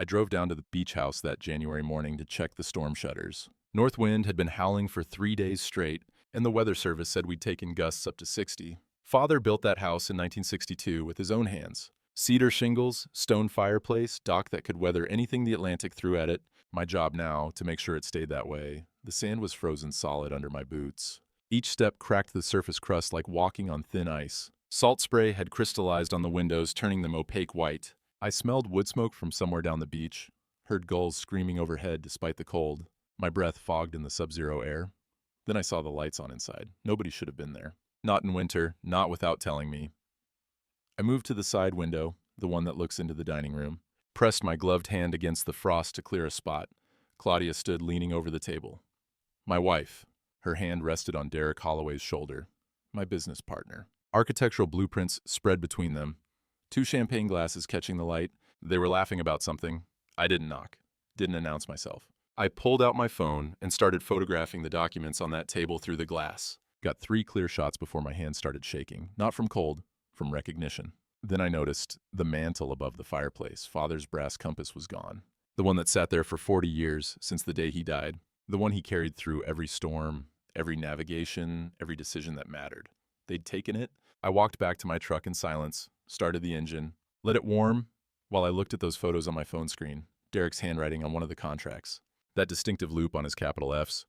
I drove down to the beach house that January morning to check the storm shutters. North wind had been howling for 3 days straight, and the weather service said we'd taken gusts up to 60. Father built that house in 1962 with his own hands. Cedar shingles, stone fireplace, dock that could weather anything the Atlantic threw at it. My job now, to make sure it stayed that way. The sand was frozen solid under my boots. Each step cracked the surface crust like walking on thin ice. Salt spray had crystallized on the windows, turning them opaque white. I smelled wood smoke from somewhere down the beach, heard gulls screaming overhead despite the cold. My breath fogged in the sub-zero air. Then I saw the lights on inside. Nobody should have been there. Not in winter, not without telling me. I moved to the side window, the one that looks into the dining room, pressed my gloved hand against the frost to clear a spot. Claudia stood leaning over the table. My wife. Her hand rested on Derek Holloway's shoulder. My business partner. Architectural blueprints spread between them. 2 champagne glasses catching the light. They were laughing about something. I didn't knock. Didn't announce myself. I pulled out my phone and started photographing the documents on that table through the glass. Got 3 clear shots before my hand started shaking. Not from cold, from recognition. Then I noticed the mantle above the fireplace. Father's brass compass was gone. The one that sat there for 40 years, since the day he died. The one he carried through every storm, every navigation, every decision that mattered. They'd taken it. I walked back to my truck in silence, started the engine, let it warm while I looked at those photos on my phone screen, Derek's handwriting on one of the contracts, that distinctive loop on his capital Fs.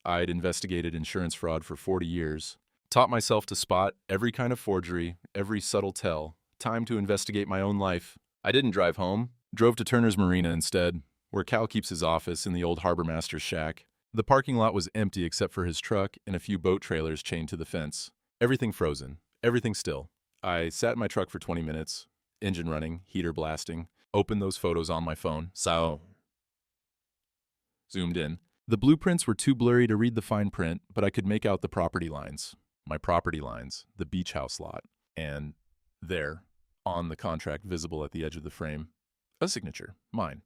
I'd investigated insurance fraud for 40 years, taught myself to spot every kind of forgery, every subtle tell, time to investigate my own life. I didn't drive home, drove to Turner's Marina instead, where Cal keeps his office in the old harbor master's shack. The parking lot was empty except for his truck and a few boat trailers chained to the fence. Everything frozen, everything still. I sat in my truck for 20 minutes, engine running, heater blasting, opened those photos on my phone, zoomed in. The blueprints were too blurry to read the fine print, but I could make out the property lines. My property lines, the beach house lot, and there, on the contract visible at the edge of the frame, a signature, mine,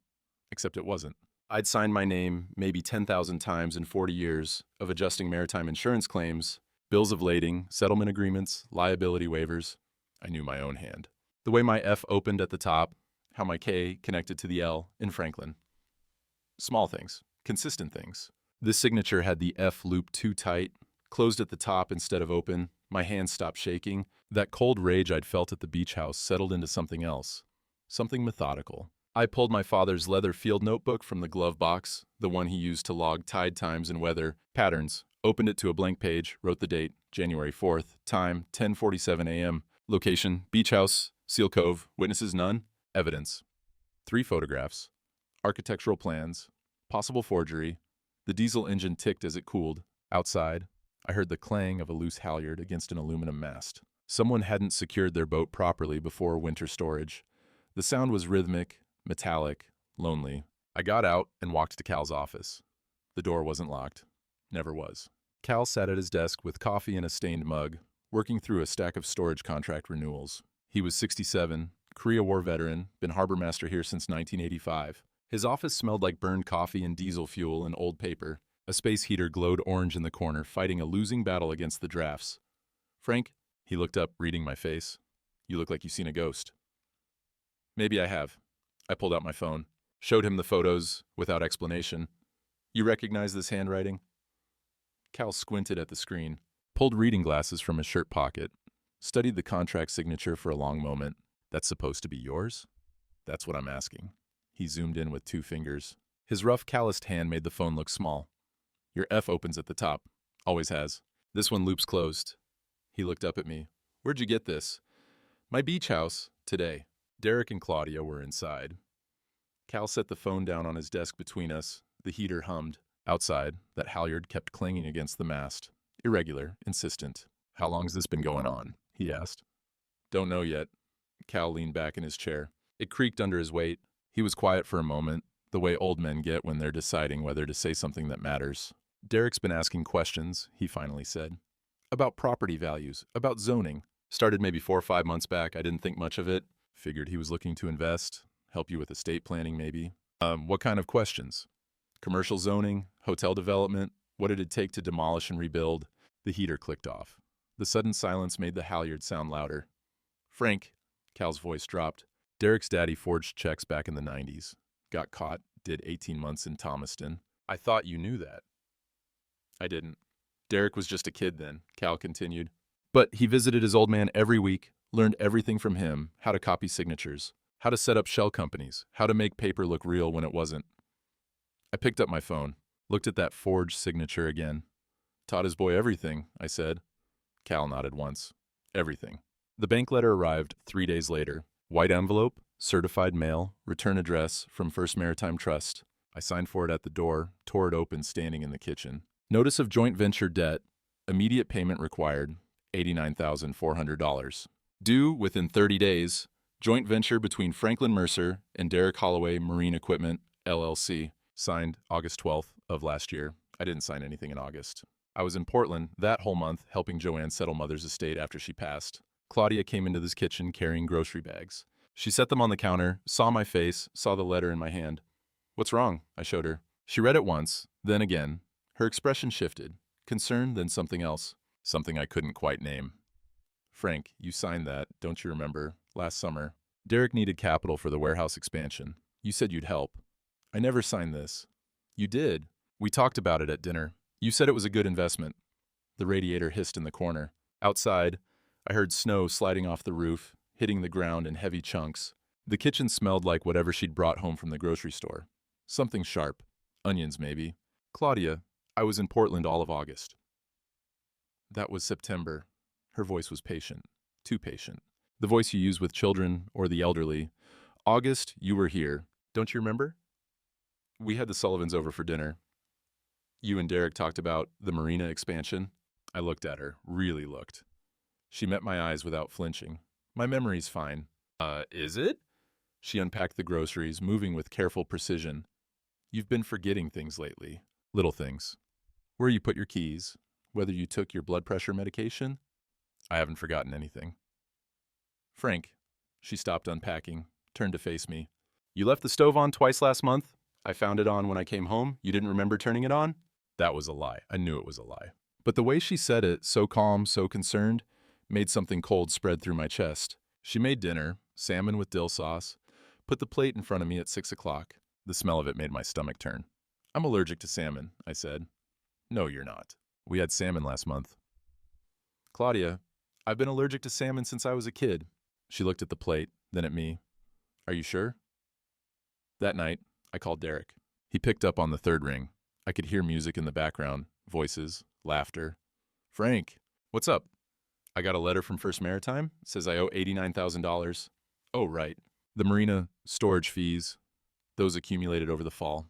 except it wasn't. I'd signed my name maybe 10,000 times in 40 years of adjusting maritime insurance claims, bills of lading, settlement agreements, liability waivers. I knew my own hand. The way my F opened at the top, how my K connected to the L in Franklin. Small things, consistent things. This signature had the F loop too tight, closed at the top instead of open. My hand stopped shaking. That cold rage I'd felt at the beach house settled into something else, something methodical. I pulled my father's leather field notebook from the glove box, the one he used to log tide times and weather patterns, opened it to a blank page, wrote the date, January 4th, time 10:47 a.m., location, beach house, Seal Cove, witnesses none, evidence. 3 photographs, architectural plans, possible forgery. The diesel engine ticked as it cooled. Outside, I heard the clang of a loose halyard against an aluminum mast. Someone hadn't secured their boat properly before winter storage. The sound was rhythmic, metallic, lonely. I got out and walked to Cal's office. The door wasn't locked. Never was. Cal sat at his desk with coffee in a stained mug, working through a stack of storage contract renewals. He was 67, Korea War veteran, been harbor master here since 1985. His office smelled like burned coffee and diesel fuel and old paper. A space heater glowed orange in the corner, fighting a losing battle against the drafts. "Frank," he looked up, reading my face. "You look like you've seen a ghost." "Maybe I have." I pulled out my phone, showed him the photos without explanation. "You recognize this handwriting?" Cal squinted at the screen, pulled reading glasses from his shirt pocket, studied the contract signature for a long moment. "That's supposed to be yours?" "That's what I'm asking." He zoomed in with 2 fingers. His rough, calloused hand made the phone look small. "Your F opens at the top. Always has. This one loops closed." He looked up at me. "Where'd you get this?" "My beach house, today." Derek and Claudia were inside. Cal set the phone down on his desk between us. The heater hummed. Outside, that halyard kept clanging against the mast. Irregular, insistent. "How long's this been going on?" he asked. "Don't know yet." Cal leaned back in his chair. It creaked under his weight. He was quiet for a moment, the way old men get when they're deciding whether to say something that matters. "Derek's been asking questions," he finally said. "About property values, about zoning. Started maybe 4 or 5 months back. I didn't think much of it. Figured he was looking to invest, help you with estate planning maybe." What kind of questions?" "Commercial zoning, hotel development, what it'd take to demolish and rebuild." The heater clicked off. The sudden silence made the halyard sound louder. "Frank," Cal's voice dropped. "Derek's daddy forged checks back in the 90s. Got caught, did 18 months in Thomaston. I thought you knew that. I didn't. Derek was just a kid then, Cal continued. But he visited his old man every week, learned everything from him, how to copy signatures, how to set up shell companies, how to make paper look real when it wasn't. I picked up my phone, looked at that forged signature again. Taught his boy everything, I said. Cal nodded once. Everything. The bank letter arrived 3 days later. White envelope, certified mail, return address from First Maritime Trust. I signed for it at the door, tore it open standing in the kitchen. Notice of joint venture debt, immediate payment required, $89,400. Due within 30 days, joint venture between Franklin Mercer and Derek Holloway Marine Equipment, LLC. Signed August 12th of last year. I didn't sign anything in August. I was in Portland that whole month helping Joanne settle Mother's estate after she passed. Claudia came into this kitchen carrying grocery bags. She set them on the counter, saw my face, saw the letter in my hand. What's wrong? I showed her. She read it once, then again. Her expression shifted. Concern, then something else. Something I couldn't quite name. Frank, you signed that, don't you remember? Last summer. Derek needed capital for the warehouse expansion. You said you'd help. I never signed this. You did. We talked about it at dinner. You said it was a good investment. The radiator hissed in the corner. Outside, I heard snow sliding off the roof, hitting the ground in heavy chunks. The kitchen smelled like whatever she'd brought home from the grocery store. Something sharp. Onions, maybe. Claudia, I was in Portland all of August. That was September. Her voice was patient. Too patient. The voice you use with children or the elderly. August, you were here. Don't you remember? We had the Sullivans over for dinner. You and Derek talked about the marina expansion. I looked at her, really looked. She met my eyes without flinching. My memory's fine. Is it? She unpacked the groceries, moving with careful precision. You've been forgetting things lately. Little things. Where you put your keys. Whether you took your blood pressure medication. I haven't forgotten anything. Frank. She stopped unpacking, turned to face me. You left the stove on twice last month? I found it on when I came home. You didn't remember turning it on? That was a lie. I knew it was a lie. But the way she said it, so calm, so concerned, made something cold spread through my chest. She made dinner, salmon with dill sauce, put the plate in front of me at 6 o'clock. The smell of it made my stomach turn. I'm allergic to salmon, I said. No, you're not. We had salmon last month. Claudia, I've been allergic to salmon since I was a kid. She looked at the plate, then at me. Are you sure? That night, I called Derek. He picked up on the third ring. I could hear music in the background, voices, laughter. Frank, what's up? I got a letter from First Maritime. It says I owe $89,000. Oh, right. The marina storage fees. Those accumulated over the fall.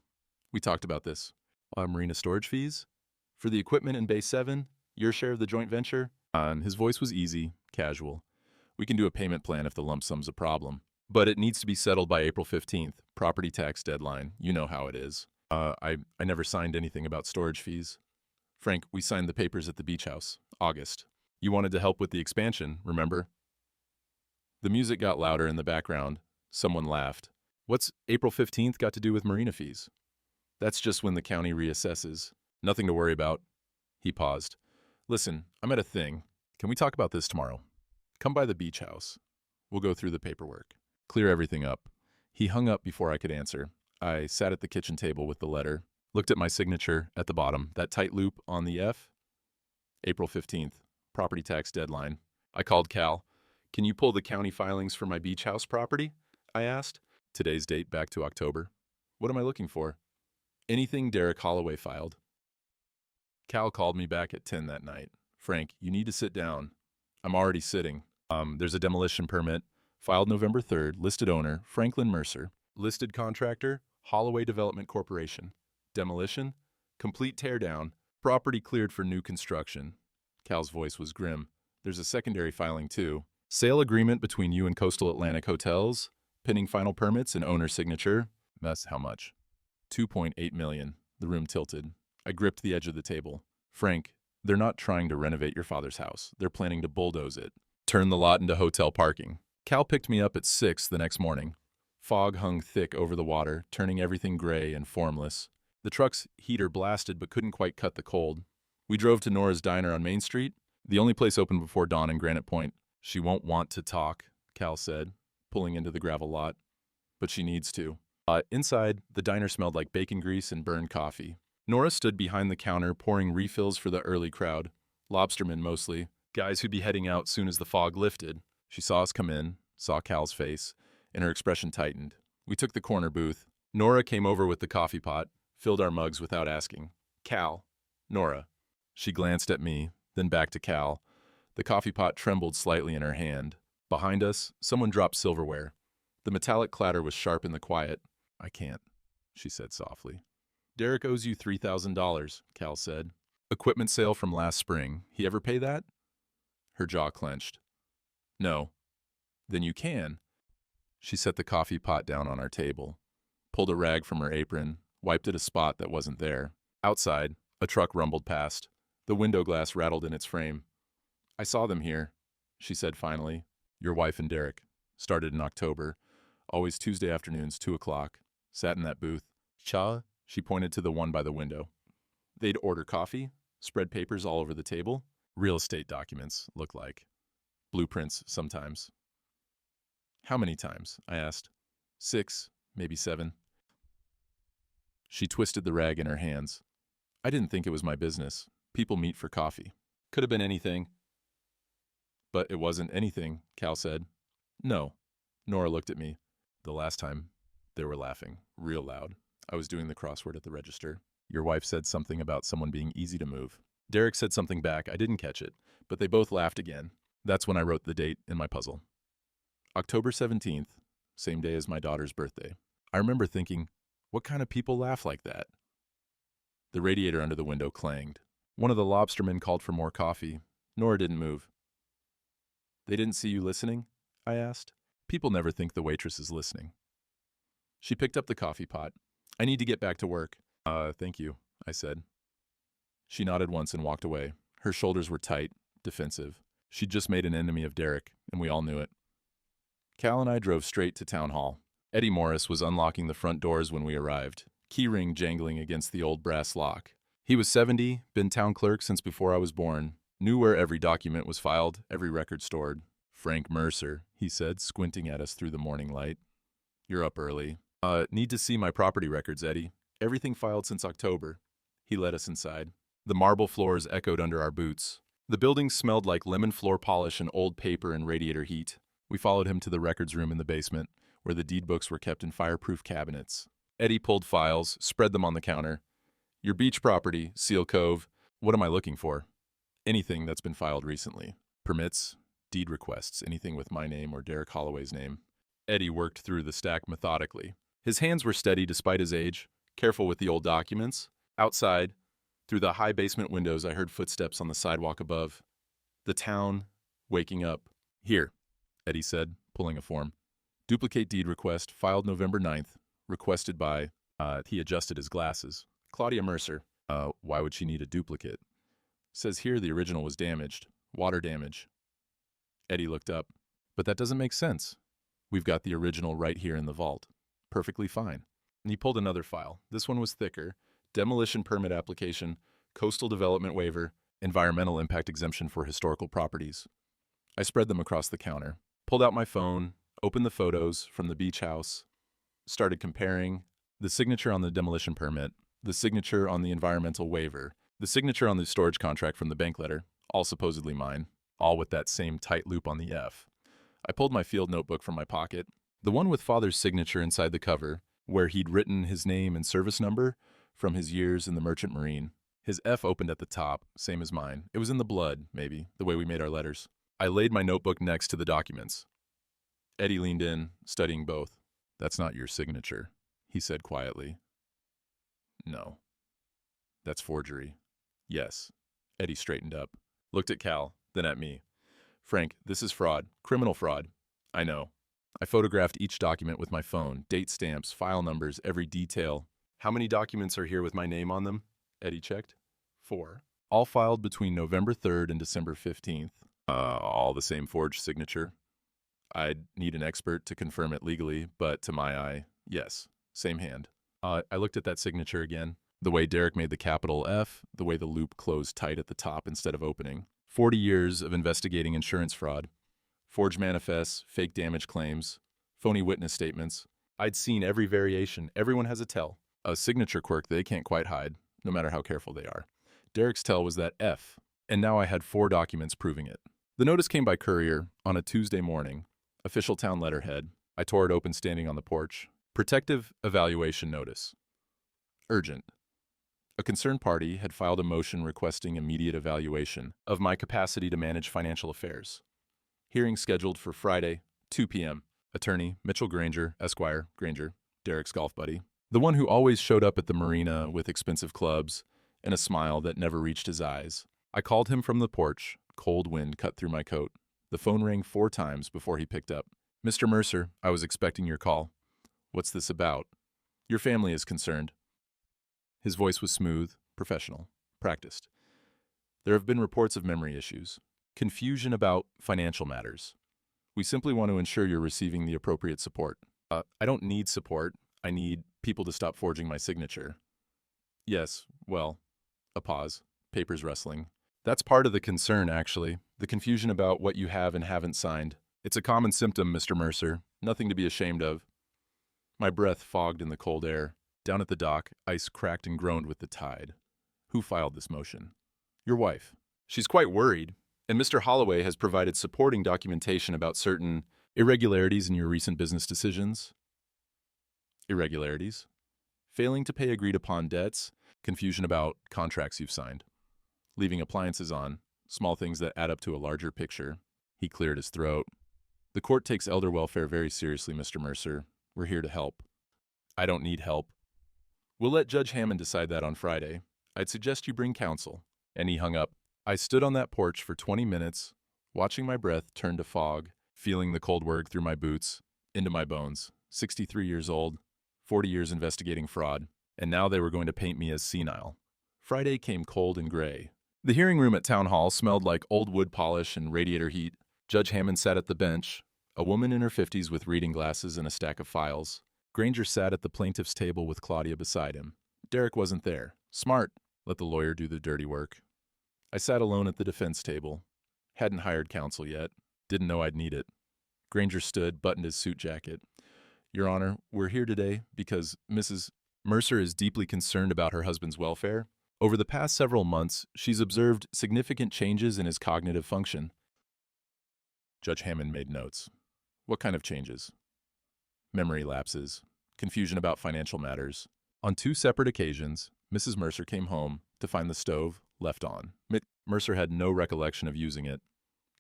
We talked about this. Marina storage fees? For the equipment in Bay 7? Your share of the joint venture? His voice was easy, casual. We can do a payment plan if the lump sum's a problem. But it needs to be settled by April 15th. Property tax deadline. You know how it is. I never signed anything about storage fees. Frank, we signed the papers at the beach house. August. You wanted to help with the expansion, remember? The music got louder in the background. Someone laughed. What's April 15th got to do with marina fees? That's just when the county reassesses. Nothing to worry about. He paused. Listen, I'm at a thing. Can we talk about this tomorrow? Come by the beach house. We'll go through the paperwork. Clear everything up. He hung up before I could answer. I sat at the kitchen table with the letter, looked at my signature at the bottom, that tight loop on the F. April 15th, property tax deadline. I called Cal. Can you pull the county filings for my beach house property? I asked. Today's date back to October. What am I looking for? Anything Derek Holloway filed. Cal called me back at 10 that night. Frank, you need to sit down. I'm already sitting. There's a demolition permit. Filed November 3rd, listed owner, Franklin Mercer. Listed contractor, Holloway Development Corporation. Demolition, complete teardown, property cleared for new construction. Cal's voice was grim. There's a secondary filing too. Sale agreement between you and Coastal Atlantic Hotels. Pending final permits and owner signature. That's how much? $2.8 million. The room tilted. I gripped the edge of the table. Frank, they're not trying to renovate your father's house. They're planning to bulldoze it. Turn the lot into hotel parking. Cal picked me up at 6 the next morning. Fog hung thick over the water, turning everything gray and formless. The truck's heater blasted but couldn't quite cut the cold. We drove to Nora's Diner on Main Street, the only place open before dawn in Granite Point. She won't want to talk, Cal said, pulling into the gravel lot. But she needs to. Inside, the diner smelled like bacon grease and burned coffee. Nora stood behind the counter pouring refills for the early crowd. Lobstermen mostly, guys who'd be heading out soon as the fog lifted. She saw us come in, saw Cal's face, and her expression tightened. We took the corner booth. Nora came over with the coffee pot, filled our mugs without asking. Cal. Nora. She glanced at me, then back to Cal. The coffee pot trembled slightly in her hand. Behind us, someone dropped silverware. The metallic clatter was sharp in the quiet. I can't, she said softly. Derek owes you $3,000, Cal said. Equipment sale from last spring. He ever pay that? Her jaw clenched. No. Then you can. She set the coffee pot down on our table, pulled a rag from her apron, wiped at a spot that wasn't there. Outside, a truck rumbled past. The window glass rattled in its frame. I saw them here, she said finally. Your wife and Derek. Started in October. Always Tuesday afternoons, 2 o'clock. Sat in that booth. Cha? She pointed to the one by the window. They'd order coffee, spread papers all over the table. Real estate documents, look like. Blueprints, sometimes. How many times? I asked. 6, maybe 7. She twisted the rag in her hands. I didn't think it was my business. People meet for coffee. Could have been anything. But it wasn't anything, Cal said. No. Nora looked at me. The last time, they were laughing, real loud. I was doing the crossword at the register. Your wife said something about someone being easy to move. Derek said something back. I didn't catch it, but they both laughed again. That's when I wrote the date in my puzzle. October 17th, same day as my daughter's birthday. I remember thinking, what kind of people laugh like that? The radiator under the window clanged. One of the lobstermen called for more coffee. Nora didn't move. They didn't see you listening? I asked. People never think the waitress is listening. She picked up the coffee pot. I need to get back to work. Thank you, I said. She nodded once and walked away. Her shoulders were tight, defensive. She'd just made an enemy of Derek, and we all knew it. Cal and I drove straight to town hall. Eddie Morris was unlocking the front doors when we arrived, keyring jangling against the old brass lock. He was 70, been town clerk since before I was born, knew where every document was filed, every record stored. Frank Mercer, he said, squinting at us through the morning light. You're up early. Need to see my property records, Eddie. Everything filed since October. He led us inside. The marble floors echoed under our boots. The building smelled like lemon floor polish and old paper and radiator heat. We followed him to the records room in the basement, where the deed books were kept in fireproof cabinets. Eddie pulled files, spread them on the counter. Your beach property, Seal Cove. What am I looking for? Anything that's been filed recently. Permits, deed requests, anything with my name or Derek Holloway's name. Eddie worked through the stack methodically. His hands were steady despite his age, careful with the old documents. Outside, through the high basement windows, I heard footsteps on the sidewalk above. The town, waking up. Here, Eddie said, pulling a form. Duplicate deed request, filed November 9th, requested by, he adjusted his glasses. Claudia Mercer. Why would she need a duplicate? Says here the original was damaged. Water damage. Eddie looked up. But that doesn't make sense. We've got the original right here in the vault. Perfectly fine. And he pulled another file. This one was thicker. Demolition permit application, coastal development waiver, environmental impact exemption for historical properties. I spread them across the counter, pulled out my phone, opened the photos from the beach house, started comparing the signature on the demolition permit, the signature on the environmental waiver, the signature on the storage contract from the bank letter, all supposedly mine, all with that same tight loop on the F. I pulled my field notebook from my pocket, the one with Father's signature inside the cover, where he'd written his name and service number from his years in the Merchant Marine. His F opened at the top, same as mine. It was in the blood, maybe, the way we made our letters. I laid my notebook next to the documents. Eddie leaned in, studying both. That's not your signature, he said quietly. No. That's forgery. Yes. Eddie straightened up, looked at Cal, then at me. Frank, this is fraud. Criminal fraud. I know. I photographed each document with my phone, date stamps, file numbers, every detail. How many documents are here with my name on them? Eddie checked. 4. All filed between November 3rd and December 15th. All the same forged signature. I'd need an expert to confirm it legally, but to my eye, yes, same hand. I looked at that signature again. The way Derek made the capital F, the way the loop closed tight at the top instead of opening. 40 years of investigating insurance fraud. Forged manifests, fake damage claims, phony witness statements. I'd seen every variation. Everyone has a tell. A signature quirk they can't quite hide, no matter how careful they are. Derek's tell was that F, and now I had 4 documents proving it. The notice came by courier on a Tuesday morning. Official town letterhead. I tore it open standing on the porch. Protective evaluation notice. Urgent. A concerned party had filed a motion requesting immediate evaluation of my capacity to manage financial affairs. Hearing scheduled for Friday, 2 p.m. Attorney Mitchell Granger, Esquire, Granger, Derek's golf buddy. The one who always showed up at the marina with expensive clubs and a smile that never reached his eyes. I called him from the porch. Cold wind cut through my coat. The phone rang 4 times before he picked up. Mr. Mercer, I was expecting your call. What's this about? Your family is concerned. His voice was smooth, professional, practiced. There have been reports of memory issues, confusion about financial matters. We simply want to ensure you're receiving the appropriate support. I don't need support. I need people to stop forging my signature. Yes, well, a pause, papers rustling. That's part of the concern, actually, the confusion about what you have and haven't signed. It's a common symptom, Mr. Mercer, nothing to be ashamed of. My breath fogged in the cold air. Down at the dock, ice cracked and groaned with the tide. Who filed this motion? Your wife. She's quite worried, and Mr. Holloway has provided supporting documentation about certain irregularities in your recent business decisions. Irregularities? Failing to pay agreed-upon debts, confusion about contracts you've signed, leaving appliances on, small things that add up to a larger picture. He cleared his throat. The court takes elder welfare very seriously, Mr. Mercer. We're here to help. I don't need help. We'll let Judge Hammond decide that on Friday. I'd suggest you bring counsel. And he hung up. I stood on that porch for 20 minutes, watching my breath turn to fog, feeling the cold work through my boots, into my bones. 63 years old, 40 years investigating fraud, and now they were going to paint me as senile. Friday came cold and gray. The hearing room at Town Hall smelled like old wood polish and radiator heat. Judge Hammond sat at the bench, a woman in her 50s with reading glasses and a stack of files. Granger sat at the plaintiff's table with Claudia beside him. Derek wasn't there. Smart. Let the lawyer do the dirty work. I sat alone at the defense table. Hadn't hired counsel yet. Didn't know I'd need it. Granger stood, buttoned his suit jacket. Your Honor, we're here today because Mrs. Mercer is deeply concerned about her husband's welfare. Over the past several months, she's observed significant changes in his cognitive function. Judge Hammond made notes. What kind of changes? Memory lapses, confusion about financial matters. On 2 separate occasions, Mrs. Mercer came home to find the stove left on. Mercer had no recollection of using it.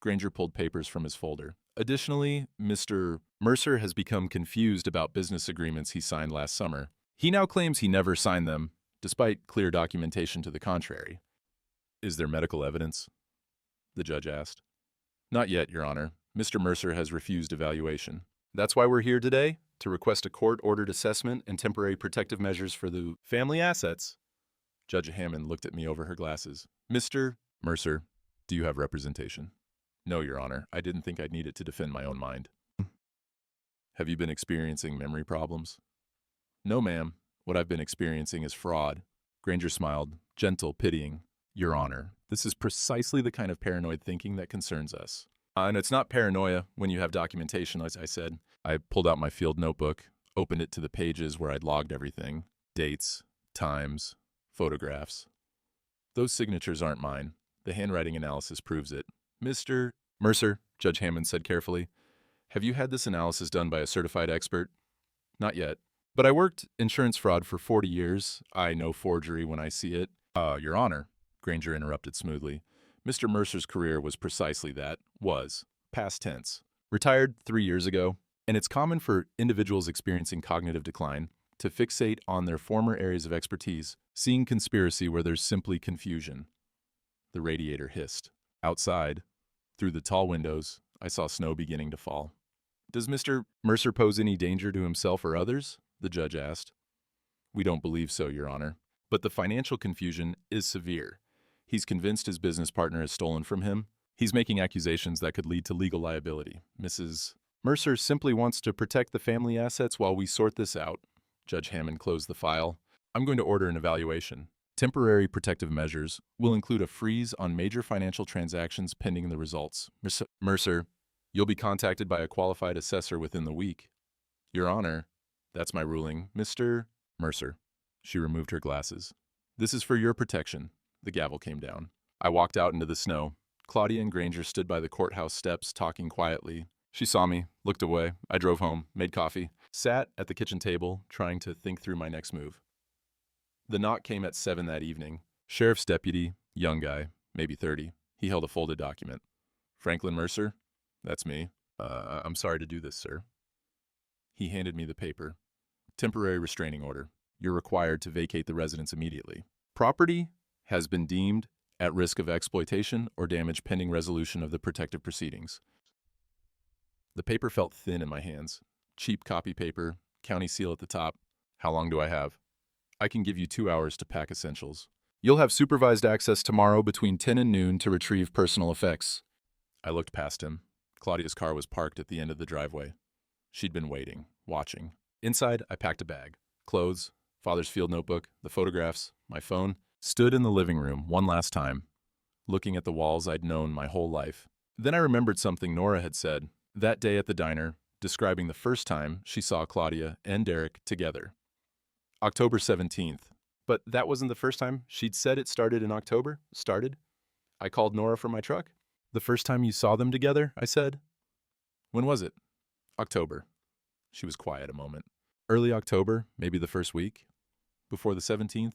Granger pulled papers from his folder. Additionally, Mr. Mercer has become confused about business agreements he signed last summer. He now claims he never signed them, despite clear documentation to the contrary. Is there medical evidence? The judge asked. Not yet, Your Honor. Mr. Mercer has refused evaluation. That's why we're here today, to request a court-ordered assessment and temporary protective measures for the family assets. Judge Hammond looked at me over her glasses. Mr. Mercer, do you have representation? No, Your Honor. I didn't think I'd need it to defend my own mind. Have you been experiencing memory problems? No, ma'am. What I've been experiencing is fraud. Granger smiled, gentle, pitying. Your Honor, this is precisely the kind of paranoid thinking that concerns us. And it's not paranoia when you have documentation, as I said. I pulled out my field notebook, opened it to the pages where I'd logged everything. Dates, times, photographs. Those signatures aren't mine. The handwriting analysis proves it. Mr. Mercer, Judge Hammond said carefully, have you had this analysis done by a certified expert? Not yet. But I worked insurance fraud for 40 years. I know forgery when I see it. Your Honor, Granger interrupted smoothly. Mr. Mercer's career was precisely that. Was. Past tense. Retired 3 years ago. And it's common for individuals experiencing cognitive decline to fixate on their former areas of expertise, seeing conspiracy where there's simply confusion. The radiator hissed. Outside, through the tall windows, I saw snow beginning to fall. Does Mr. Mercer pose any danger to himself or others? The judge asked. We don't believe so, Your Honor. But the financial confusion is severe. He's convinced his business partner has stolen from him. He's making accusations that could lead to legal liability. Mrs. Mercer simply wants to protect the family assets while we sort this out. Judge Hammond closed the file. I'm going to order an evaluation. Temporary protective measures will include a freeze on major financial transactions pending the results. Mercer, you'll be contacted by a qualified assessor within the week. Your Honor, That's my ruling, Mr. Mercer. She removed her glasses. This is for your protection. The gavel came down. I walked out into the snow. Claudia and Granger stood by the courthouse steps, talking quietly. She saw me, looked away. I drove home, made coffee, sat at the kitchen table, trying to think through my next move. The knock came at 7 that evening. Sheriff's deputy, young guy, maybe 30. He held a folded document. Franklin Mercer? That's me. I'm sorry to do this, sir. He handed me the paper. Temporary restraining order. You're required to vacate the residence immediately. Property has been deemed at risk of exploitation or damage pending resolution of the protective proceedings. The paper felt thin in my hands. Cheap copy paper, county seal at the top. How long do I have? I can give you 2 hours to pack essentials. You'll have supervised access tomorrow between 10 and noon to retrieve personal effects. I looked past him. Claudia's car was parked at the end of the driveway. She'd been waiting, watching. Inside, I packed a bag. Clothes, father's field notebook, the photographs, my phone. Stood in the living room one last time, looking at the walls I'd known my whole life. Then I remembered something Nora had said that day at the diner, describing the first time she saw Claudia and Derek together. October 17th. But that wasn't the first time she'd said it started in October? Started? I called Nora from my truck. The first time you saw them together, I said. When was it? October. She was quiet a moment. Early October, maybe the first week? Before the 17th?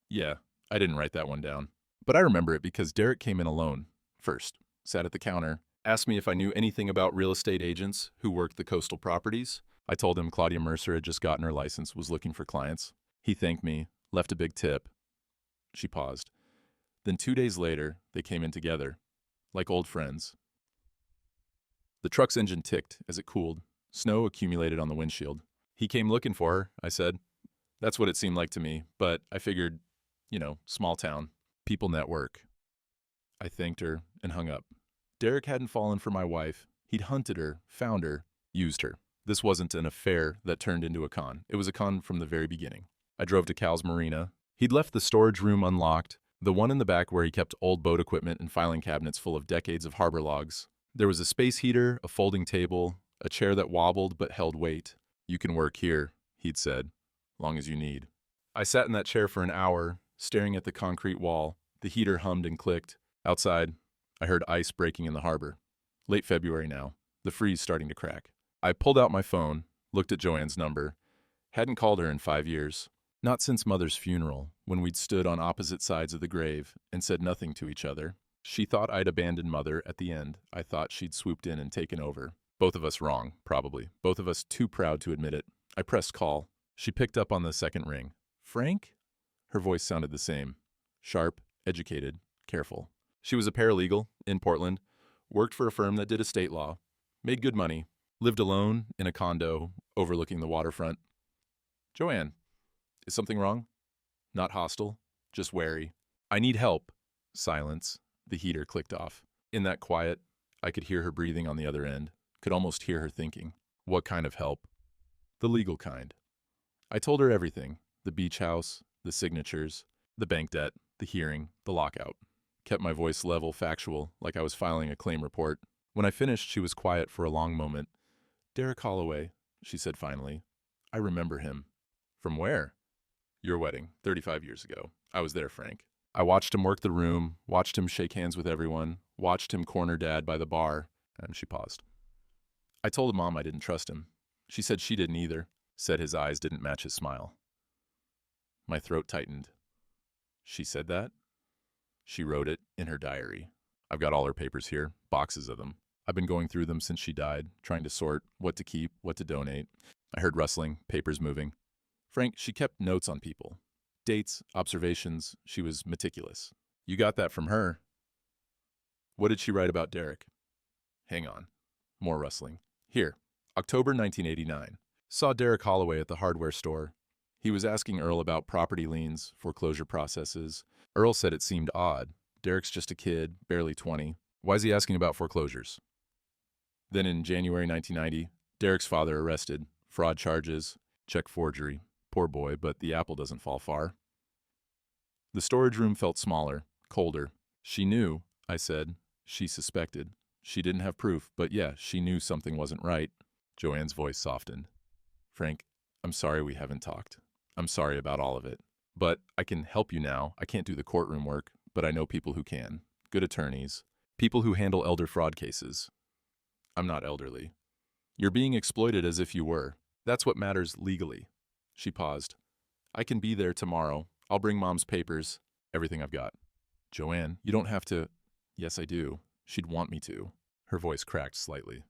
Yeah, I didn't write that one down. But I remember it because Derek came in alone, first, sat at the counter, asked me if I knew anything about real estate agents who worked the coastal properties. I told him Claudia Mercer had just gotten her license, was looking for clients. He thanked me, left a big tip. She paused. Then 2 days later, they came in together, like old friends. The truck's engine ticked as it cooled. Snow accumulated on the windshield. He came looking for her, I said. That's what it seemed like to me, but I figured, small town, people network. I thanked her and hung up. Derek hadn't fallen for my wife. He'd hunted her, found her, used her. This wasn't an affair that turned into a con. It was a con from the very beginning. I drove to Cal's Marina. He'd left the storage room unlocked, the one in the back where he kept old boat equipment and filing cabinets full of decades of harbor logs. There was a space heater, a folding table, a chair that wobbled but held weight. You can work here, he'd said, long as you need. I sat in that chair for an hour, staring at the concrete wall. The heater hummed and clicked. Outside, I heard ice breaking in the harbor. Late February now, the freeze starting to crack. I pulled out my phone, looked at Joanne's number. Hadn't called her in 5 years. Not since Mother's funeral, when we'd stood on opposite sides of the grave and said nothing to each other. She thought I'd abandoned Mother at the end. I thought she'd swooped in and taken over. Both of us wrong, probably. Both of us too proud to admit it. I pressed call. She picked up on the second ring. Frank? Her voice sounded the same. Sharp, educated, careful. She was a paralegal in Portland, worked for a firm that did estate law, made good money, lived alone in a condo overlooking the waterfront. Joanne, is something wrong? Not hostile, just wary. I need help. Silence. The heater clicked off. In that quiet, I could hear her breathing on the other end, could almost hear her thinking. What kind of help? The legal kind. I told her everything. The beach house, the signatures, the bank debt, the hearing, the lockout. Kept my voice level, factual, like I was filing a claim report. When I finished, she was quiet for a long moment. Derek Holloway, she said finally. I remember him. From where? Your wedding, 35 years ago. I was there, Frank. I watched him work the room, watched him shake hands with everyone, watched him corner Dad by the bar, and she paused. I told Mom I didn't trust him. She said she didn't either, said his eyes didn't match his smile. My throat tightened. She said that? She wrote it in her diary. I've got all her papers here, boxes of them. I've been going through them since she died, trying to sort what to keep, what to donate. I heard rustling, papers moving. Frank, she kept notes on people. Dates, observations, she was meticulous. You got that from her. What did she write about Derek? Hang on. More rustling. Here, October 1989. Saw Derek Holloway at the hardware store. He was asking Earl about property liens, foreclosure processes. Earl said it seemed odd. Derek's just a kid, barely 20. Why's he asking about foreclosures? Then in January 1990, Derek's father arrested. Fraud charges, check forgery. Poor boy, but the apple doesn't fall far. The storage room felt smaller, colder. She knew, I said. She suspected. She didn't have proof, but yeah, she knew something wasn't right. Joanne's voice softened. Frank, I'm sorry we haven't talked. I'm sorry about all of it. But I can help you now. I can't do the courtroom work, but I know people who can. Good attorneys. People who handle elder fraud cases. I'm not elderly. You're being exploited as if you were. That's what matters legally. She paused. I can be there tomorrow. I'll bring Mom's papers. Everything I've got. Joanne, you don't have to. Yes, I do. She'd want me to. Her voice cracked slightly.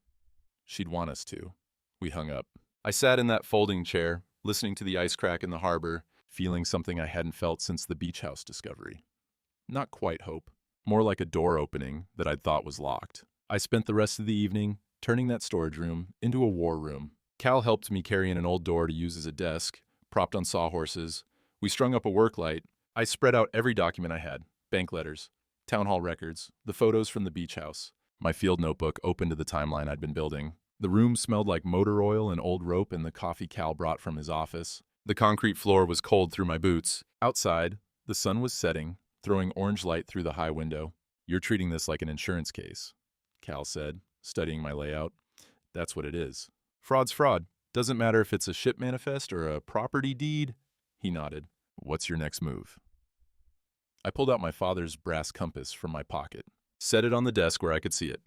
She'd want us to. We hung up. I sat in that folding chair, listening to the ice crack in the harbor, feeling something I hadn't felt since the beach house discovery. Not quite hope. More like a door opening that I'd thought was locked. I spent the rest of the evening turning that storage room into a war room. Cal helped me carry in an old door to use as a desk, propped on sawhorses. We strung up a work light. I spread out every document I had, bank letters, town hall records, the photos from the beach house. My field notebook open to the timeline I'd been building. The room smelled like motor oil and old rope and the coffee Cal brought from his office. The concrete floor was cold through my boots. Outside, the sun was setting, throwing orange light through the high window. You're treating this like an insurance case, Cal said, studying my layout. That's what it is. Fraud's fraud. Doesn't matter if it's a ship manifest or a property deed. He nodded. What's your next move? I pulled out my father's brass compass from my pocket, set it on the desk where I could see it.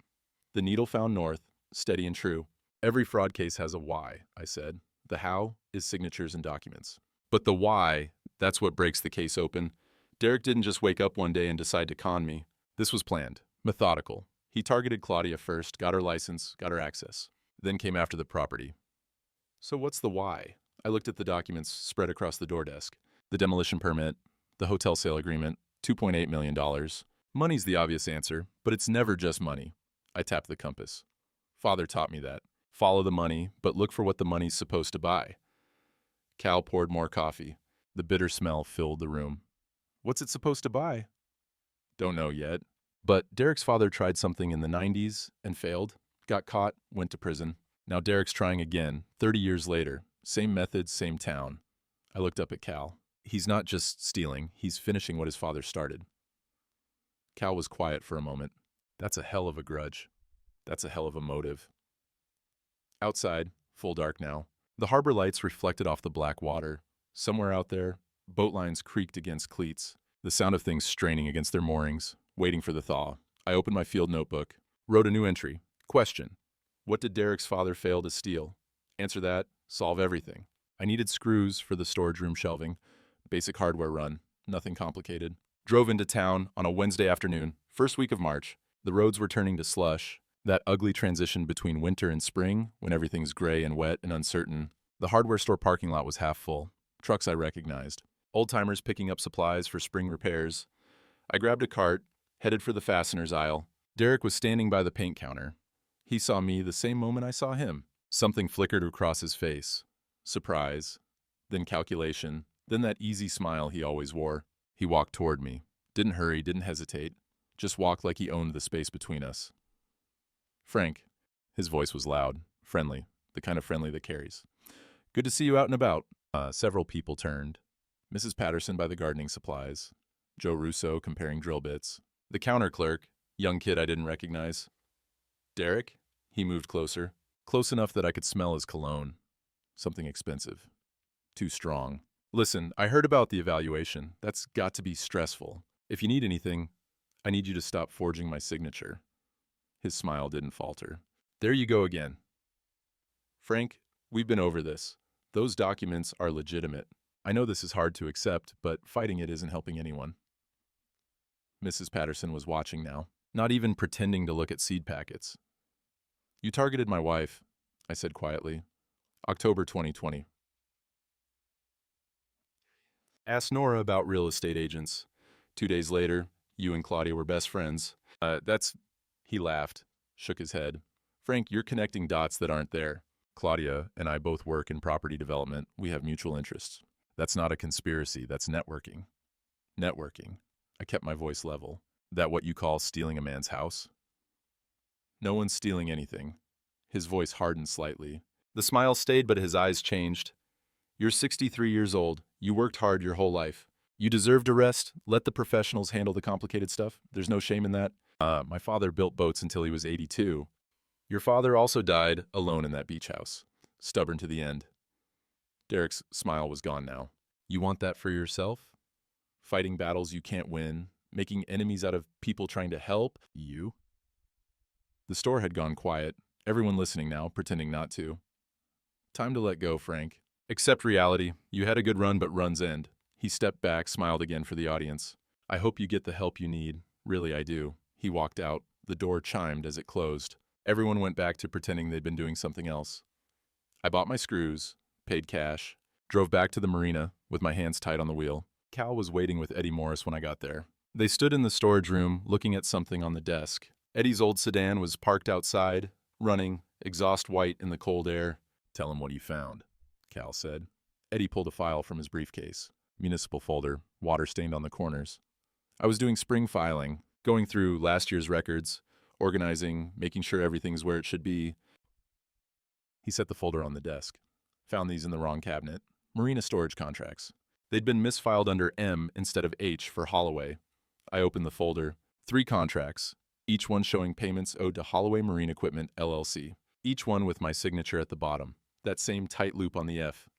The needle found north, steady and true. Every fraud case has a why, I said. The how is signatures and documents. But the why, that's what breaks the case open. Derek didn't just wake up one day and decide to con me. This was planned, methodical. He targeted Claudia first, got her license, got her access, then came after the property. So what's the why? I looked at the documents spread across the door desk. The demolition permit, the hotel sale agreement, $2.8 million. Money's the obvious answer, but it's never just money. I tapped the compass. Father taught me that. Follow the money, but look for what the money's supposed to buy. Cal poured more coffee. The bitter smell filled the room. What's it supposed to buy? Don't know yet. But Derek's father tried something in the 90s and failed, got caught, went to prison. Now Derek's trying again, 30 years later. Same methods, same town. I looked up at Cal. He's not just stealing, he's finishing what his father started. Cal was quiet for a moment. That's a hell of a grudge. That's a hell of a motive. Outside, full dark now. The harbor lights reflected off the black water. Somewhere out there, boat lines creaked against cleats, the sound of things straining against their moorings, waiting for the thaw. I opened my field notebook, wrote a new entry. Question: what did Derek's father fail to steal? Answer that, solve everything. I needed screws for the storage room shelving. Basic hardware run, nothing complicated. Drove into town on a Wednesday afternoon, first week of March. The roads were turning to slush, that ugly transition between winter and spring when everything's gray and wet and uncertain. The hardware store parking lot was half full. Trucks I recognized. Old-timers picking up supplies for spring repairs. I grabbed a cart, headed for the fasteners aisle. Derek was standing by the paint counter. He saw me the same moment I saw him. Something flickered across his face. Surprise, then calculation, then that easy smile he always wore. He walked toward me. Didn't hurry, didn't hesitate. Just walked like he owned the space between us. Frank. His voice was loud, friendly, the kind of friendly that carries. Good to see you out and about. Several people turned. Mrs. Patterson by the gardening supplies. Joe Russo comparing drill bits. The counter clerk, young kid I didn't recognize. Derek? He moved closer. Close enough that I could smell his cologne. Something expensive. Too strong. Listen, I heard about the evaluation. That's got to be stressful. If you need anything, I need you to stop forging my signature. His smile didn't falter. There you go again. Frank, we've been over this. Those documents are legitimate. I know this is hard to accept, but fighting it isn't helping anyone. Mrs. Patterson was watching now, not even pretending to look at seed packets. You targeted my wife, I said quietly. October 2020. Asked Nora about real estate agents. 2 days later, you and Claudia were best friends. He laughed, shook his head. Frank, you're connecting dots that aren't there. Claudia and I both work in property development. We have mutual interests. That's not a conspiracy, that's networking. Networking. I kept my voice level. That what you call stealing a man's house? No one's stealing anything. His voice hardened slightly. The smile stayed, but his eyes changed. You're 63 years old. You worked hard your whole life. You deserve to rest. Let the professionals handle the complicated stuff. There's no shame in that. My father built boats until he was 82. Your father also died alone in that beach house. Stubborn to the end. Derek's smile was gone now. You want that for yourself? Fighting battles you can't win, making enemies out of people trying to help you? The store had gone quiet, everyone listening now, pretending not to. Time to let go, Frank. Accept reality. You had a good run, but runs end. He stepped back, smiled again for the audience. I hope you get the help you need. Really, I do. He walked out. The door chimed as it closed. Everyone went back to pretending they'd been doing something else. I bought my screws, paid cash, drove back to the marina with my hands tight on the wheel. Cal was waiting with Eddie Morris when I got there. They stood in the storage room looking at something on the desk. Eddie's old sedan was parked outside, running, exhaust white in the cold air. Tell him what you found, Cal said. Eddie pulled a file from his briefcase. Municipal folder, water stained on the corners. I was doing spring filing, going through last year's records, organizing, making sure everything's where it should be. He set the folder on the desk. Found these in the wrong cabinet. Marina storage contracts. They'd been misfiled under M instead of H for Holloway. I opened the folder. 3 contracts, each one showing payments owed to Holloway Marine Equipment, LLC. Each one with my signature at the bottom. That same tight loop on the F.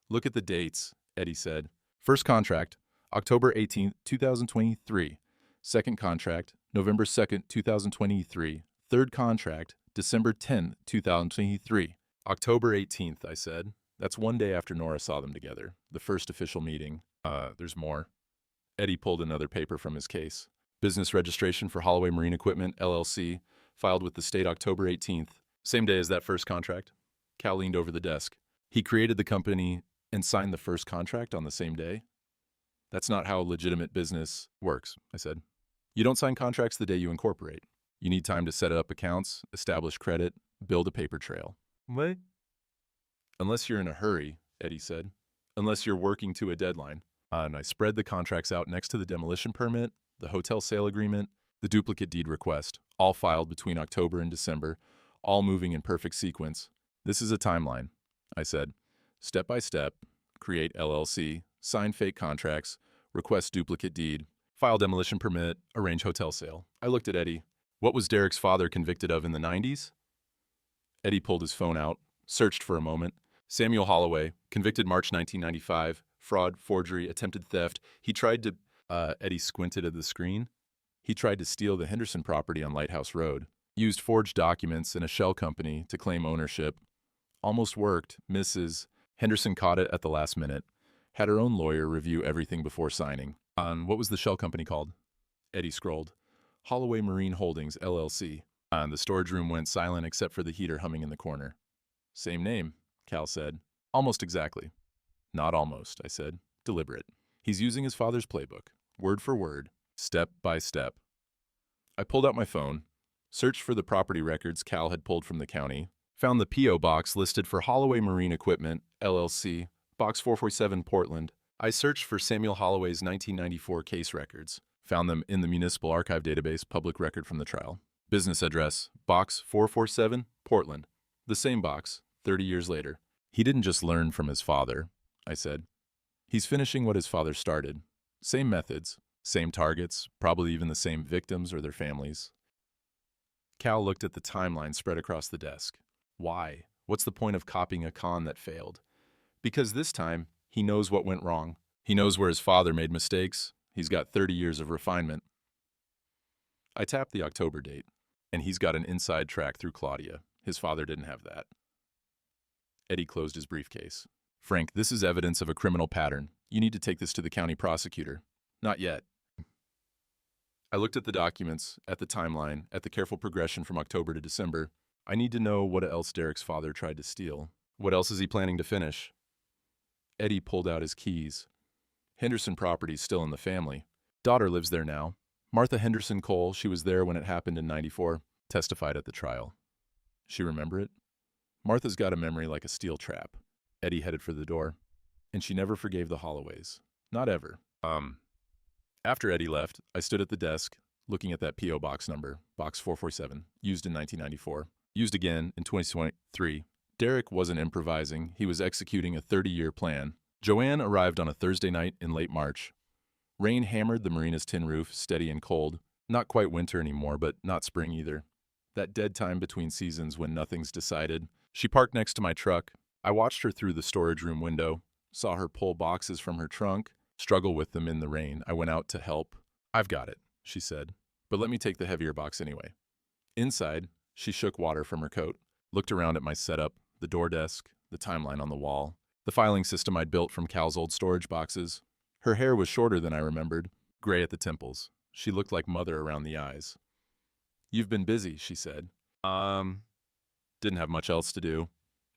Look at the dates, Eddie said. First contract, October 18th, 2023. Second contract, November 2nd, 2023. Third contract, December 10th, 2023. October 18th, I said. That's one day after Nora saw them together. The first official meeting. There's more. Eddie pulled another paper from his case. Business registration for Holloway Marine Equipment, LLC, filed with the state October 18th. Same day as that first contract. Cal leaned over the desk. He created the company and signed the first contract on the same day? That's not how legitimate business works, I said. You don't sign contracts the day you incorporate. You need time to set up accounts, establish credit, build a paper trail. What? Unless you're in a hurry, Eddie said. Unless you're working to a deadline. And I spread the contracts out next to the demolition permit, the hotel sale agreement, the duplicate deed request, all filed between October and December, all moving in perfect sequence. This is a timeline, I said. Step by step, create LLC, sign fake contracts, request duplicate deed, file demolition permit, arrange hotel sale. I looked at Eddie. What was Derek's father convicted of in the 90s? Eddie pulled his phone out, searched for a moment. Samuel Holloway, convicted March 1995, fraud, forgery, attempted theft. He tried to... Eddie squinted at the screen. He tried to steal the Henderson property on Lighthouse Road. Used forged documents and a shell company to claim ownership. Almost worked. Mrs. Henderson caught it at the last minute. Had her own lawyer review everything before signing. What was the shell company called? Eddie scrolled. Holloway Marine Holdings, LLC. The storage room went silent except for the heater humming in the corner. Same name, Cal said. Almost exactly. Not almost, I said. Deliberate. He's using his father's playbook, word for word, step by step. I pulled out my phone, searched for the property records Cal had pulled from the county, found the P.O. box listed for Holloway Marine Equipment, LLC, Box 447, Portland. I searched for Samuel Holloway's 1994 case records, found them in the Municipal Archive Database, public record from the trial. Business address, Box 447, Portland. The same box, 30 years later. He didn't just learn from his father, I said. He's finishing what his father started. Same methods, same targets, probably even the same victims or their families. Cal looked at the timeline spread across the desk. Why? What's the point of copying a con that failed? Because this time, he knows what went wrong. He knows where his father made mistakes. He's got 30 years of refinement. I tapped the October date, and he's got an inside track through Claudia. His father didn't have that. Eddie closed his briefcase. Frank, this is evidence of a criminal pattern. You need to take this to the county prosecutor. Not yet. I looked at the documents, at the timeline, at the careful progression from October to December. I need to know what else Derek's father tried to steal. What else is he planning to finish? Eddie pulled out his keys. Henderson property's still in the family. Daughter lives there now. Martha Henderson Cole, she was there when it happened in '94, testified at the trial. She remember it? Martha's got a memory like a steel trap. Eddie headed for the door. And she never forgave the Holloways. Not ever. After Eddie left, I stood at the desk, looking at that P.O. box number, Box 447, used in 1994. Used again in 2023. Derek wasn't improvising. He was executing a 30-year plan. Joanne arrived on a Thursday night in late March. Rain hammered the marina's tin roof, steady and cold. Not quite winter anymore, but not spring either. That dead time between seasons when nothing's decided. She parked next to my truck, I watched her through the storage room window, saw her pull boxes from her trunk, struggle with them in the rain. I went out to help. "I've got it," she said, "but let me take the heavier box anyway." Inside, she shook water from her coat, looked around at my setup, the door desk, the timeline on the wall, the filing system I'd built from Cal's old storage boxes. Her hair was shorter than I remembered, gray at the temples. She looked like mother around the eyes. "You've been busy," she said. Didn't have much else to do."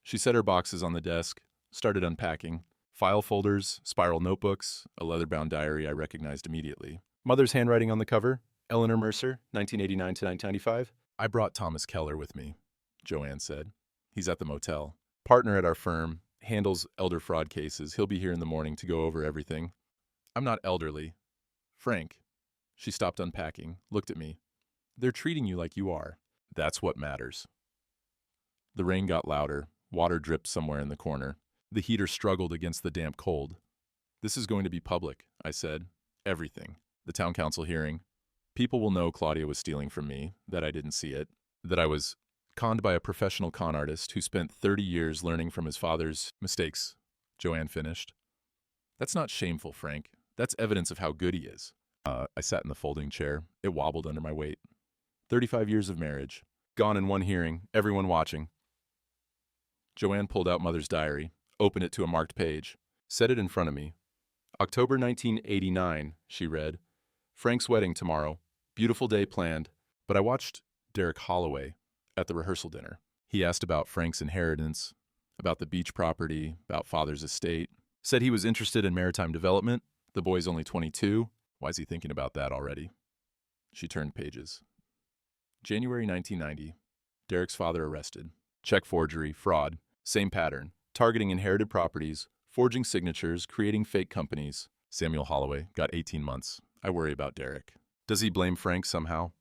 She set her boxes on the desk, started unpacking. File folders, spiral notebooks, a leather-bound diary I recognized immediately. Mother's handwriting on the cover, Eleanor Mercer, 1989 to 1995. "I brought Thomas Keller with me," Joanne said. "He's at the motel. Partner at our firm, handles elder fraud cases. He'll be here in the morning to go over everything." "I'm not elderly. Frank." She stopped unpacking, looked at me. "They're treating you like you are. That's what matters." The rain got louder. Water dripped somewhere in the corner. The heater struggled against the damp cold. "This is going to be public," I said. "Everything. The town council hearing. People will know Claudia was stealing from me, that I didn't see it, that I was conned by a professional con artist who spent 30 years learning from his father's mistakes," Joanne finished. "That's not shameful, Frank. That's evidence of how good he is." I sat in the folding chair. It wobbled under my weight. 35 years of marriage. Gone in one hearing, everyone watching. Joanne pulled out Mother's diary, opened it to a marked page, set it in front of me. "October 1989, she read. "Frank's wedding tomorrow. Beautiful day planned." But I watched Derek Holloway at the rehearsal dinner. He asked about Frank's inheritance, about the beach property, about father's estate. Said he was interested in maritime development. The boy's only 22. Why is he thinking about that already? She turned pages. January 1990. Derek's father arrested. Check forgery, fraud, same pattern. Targeting inherited properties, forging signatures, creating fake companies. Samuel Holloway got 18 months. I worry about Derek. Does he blame Frank somehow?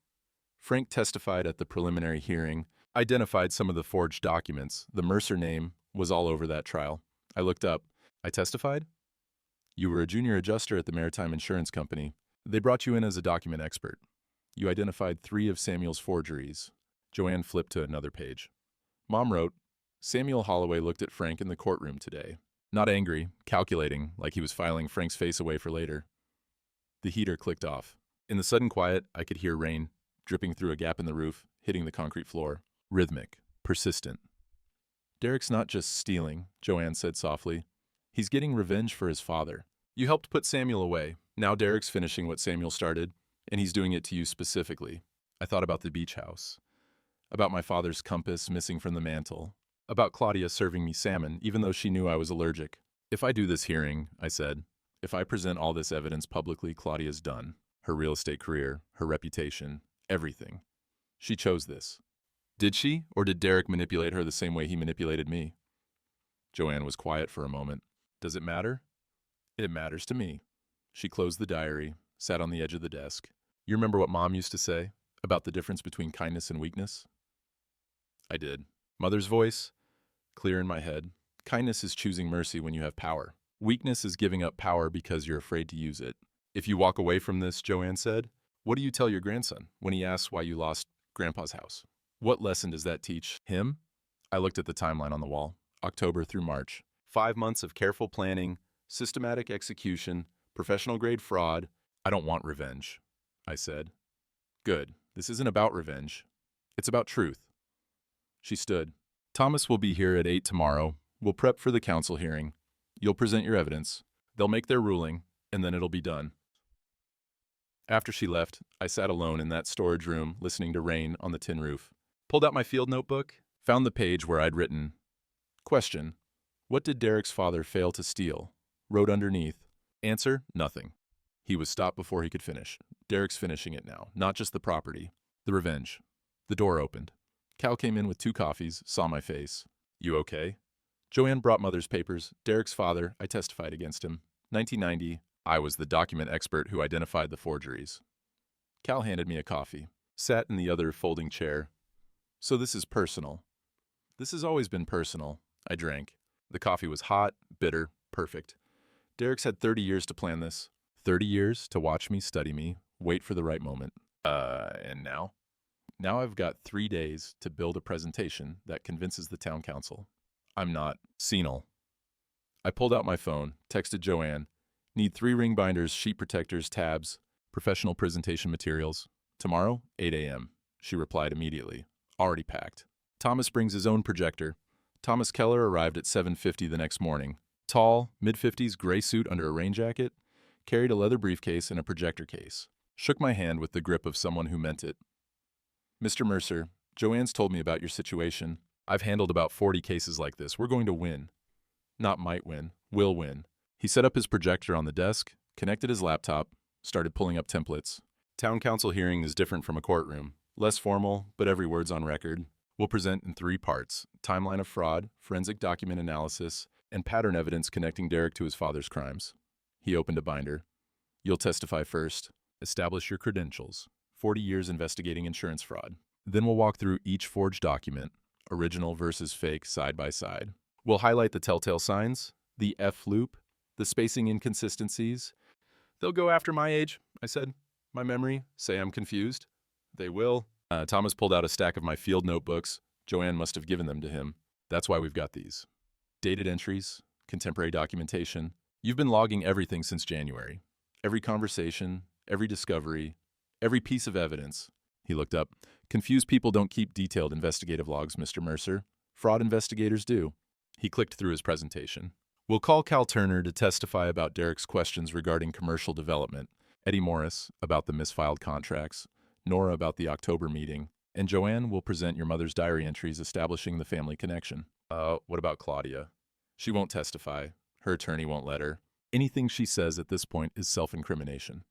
Frank testified at the preliminary hearing, identified some of the forged documents. The Mercer name was all over that trial. I looked up. "I testified?" "You were a junior adjuster at the Maritime Insurance Company. They brought you in as a document expert. You identified 3 of Samuel's forgeries." Joanne flipped to another page. Mom wrote, "Samuel Holloway looked at Frank in the courtroom today. Not angry, calculating, like he was filing Frank's face away for later." The heater clicked off. In the sudden quiet, I could hear rain, dripping through a gap in the roof, hitting the concrete floor. Rhythmic, persistent. "Derek's not just stealing," Joanne said softly. "He's getting revenge for his father. You helped put Samuel away. Now Derek's finishing what Samuel started, and he's doing it to you specifically." I thought about the beach house, about my father's compass missing from the mantel, about Claudia serving me salmon, even though she knew I was allergic. "If I do this hearing," I said, "if I present all this evidence publicly, Claudia's done. Her real estate career, her reputation, everything. She chose this. Did she, or did Derek manipulate her the same way he manipulated me?" Joanne was quiet for a moment. "Does it matter?" "It matters to me." She closed the diary, sat on the edge of the desk. "You remember what Mom used to say about the difference between kindness and weakness?" I did. Mother's voice, clear in my head. "Kindness is choosing mercy when you have power. Weakness is giving up power because you're afraid to use it." "If you walk away from this," Joanne said, "what do you tell your grandson when he asks why you lost Grandpa's house? What lesson does that teach him?" I looked at the timeline on the wall. October through March. 5 months of careful planning, systematic execution, professional-grade fraud. "I don't want revenge," I said. "Good. This isn't about revenge. It's about truth." She stood. "Thomas will be here at 8 tomorrow. We'll prep for the council hearing. You'll present your evidence. They'll make their ruling, and then it'll be done." After she left, I sat alone in that storage room listening to rain on the tin roof. Pulled out my field notebook, found the page where I'd written, "Question: What did Derek's father fail to steal?" Wrote underneath, "Answer: nothing." He was stopped before he could finish. Derek's finishing it now, not just the property. The revenge. The door opened. Cal came in with 2 coffees, saw my face. "You okay?" Joanne brought Mother's papers. Derek's father, I testified against him. 1990, I was the document expert who identified the forgeries. Cal handed me a coffee, sat in the other folding chair. "So this is personal." "This has always been personal." I drank. The coffee was hot, bitter, perfect. Derek's had 30 years to plan this. 30 years to watch me, study me, wait for the right moment. And now? Now I've got 3 days to build a presentation that convinces the town council. I'm not senile. I pulled out my phone, texted Joanne. Need 3 ring binders, sheet protectors, tabs, professional presentation materials. Tomorrow, 8 a.m. She replied immediately. Already packed. Thomas brings his own projector. Thomas Keller arrived at 7:50 the next morning. Tall, mid-50s, gray suit under a rain jacket, carried a leather briefcase and a projector case. Shook my hand with the grip of someone who meant it. Mr. Mercer, Joanne's told me about your situation. I've handled about 40 cases like this. We're going to win. Not might win, will win. He set up his projector on the desk, connected his laptop, started pulling up templates. Town council hearing is different from a courtroom. Less formal, but every word's on record. We'll present in 3 parts: timeline of fraud, forensic document analysis, and pattern evidence connecting Derek to his father's crimes. He opened a binder. You'll testify first. Establish your credentials. 40 years investigating insurance fraud. Then we'll walk through each forged document, original versus fake, side by side. We'll highlight the telltale signs, the F-loop, the spacing inconsistencies. They'll go after my age, I said. My memory, say I'm confused. They will. Thomas pulled out a stack of my field notebooks. Joanne must have given them to him. That's why we've got these. Dated entries, contemporary documentation. You've been logging everything since January. Every conversation, every discovery, every piece of evidence. He looked up. Confused people don't keep detailed investigative logs, Mr. Mercer. Fraud investigators do. He clicked through his presentation. We'll call Cal Turner to testify about Derek's questions regarding commercial development, Eddie Morris about the misfiled contracts, Nora about the October meeting, and Joanne will present your mother's diary entries establishing the family connection. What about Claudia? She won't testify. Her attorney won't let her. Anything she says at this point is self-incrimination.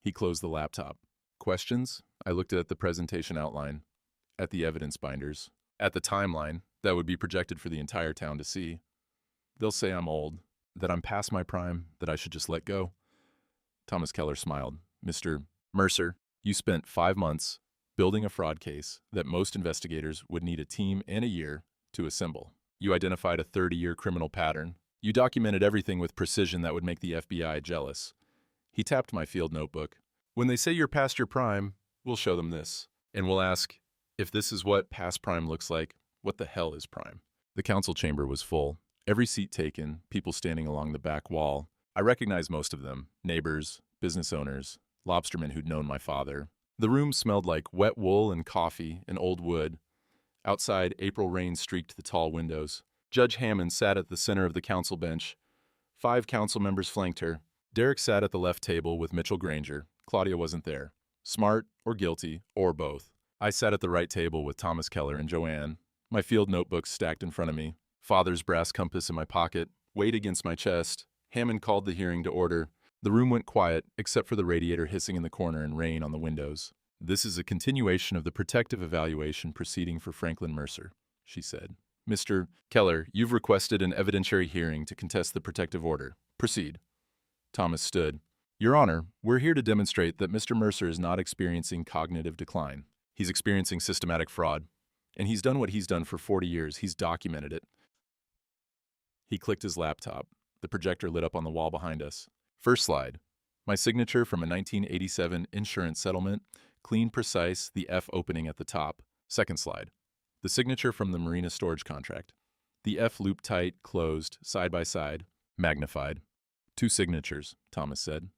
He closed the laptop. Questions? I looked at the presentation outline, at the evidence binders, at the timeline that would be projected for the entire town to see. They'll say I'm old, that I'm past my prime, that I should just let go. Thomas Keller smiled. Mr. Mercer, you spent 5 months building a fraud case that most investigators would need a team and a year to assemble. You identified a 30-year criminal pattern. You documented everything with precision that would make the FBI jealous. He tapped my field notebook. When they say you're past your prime, we'll show them this. And we'll ask, if this is what past prime looks like, what the hell is prime? The council chamber was full. Every seat taken, people standing along the back wall. I recognized most of them, neighbors, business owners, lobstermen who'd known my father. The room smelled like wet wool and coffee and old wood. Outside, April rain streaked the tall windows. Judge Hammond sat at the center of the council bench. 5 council members flanked her. Derek sat at the left table with Mitchell Granger. Claudia wasn't there. Smart or guilty, or both. I sat at the right table with Thomas Keller and Joanne. My field notebooks stacked in front of me. Father's brass compass in my pocket, weight against my chest. Hammond called the hearing to order. The room went quiet, except for the radiator hissing in the corner and rain on the windows. This is a continuation of the protective evaluation proceeding for Franklin Mercer, she said. Mr. Keller, you've requested an evidentiary hearing to contest the protective order. Proceed. Thomas stood. Your Honor, we're here to demonstrate that Mr. Mercer is not experiencing cognitive decline. He's experiencing systematic fraud. And he's done what he's done for 40 years. He's documented it. He clicked his laptop. The projector lit up on the wall behind us. First slide. My signature from a 1987 insurance settlement. Clean, precise, the F opening at the top. Second slide. The signature from the marina storage contract. The F loop tight, closed, side by side, magnified. 2 signatures, Thomas said,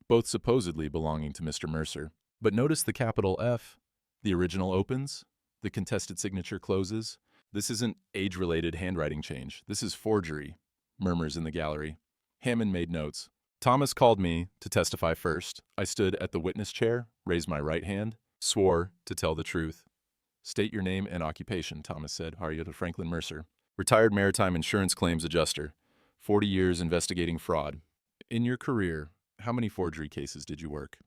both supposedly belonging to Mr. Mercer. But notice the capital F. The original opens, the contested signature closes. This isn't age-related handwriting change. This is forgery, murmurs in the gallery. Hammond made notes. Thomas called me to testify first. I stood at the witness chair, raised my right hand, swore to tell the truth. State your name and occupation, Thomas said. Harriet Franklin Mercer. Retired maritime insurance claims adjuster. 40 years investigating fraud. In your career, how many forgery cases did you work?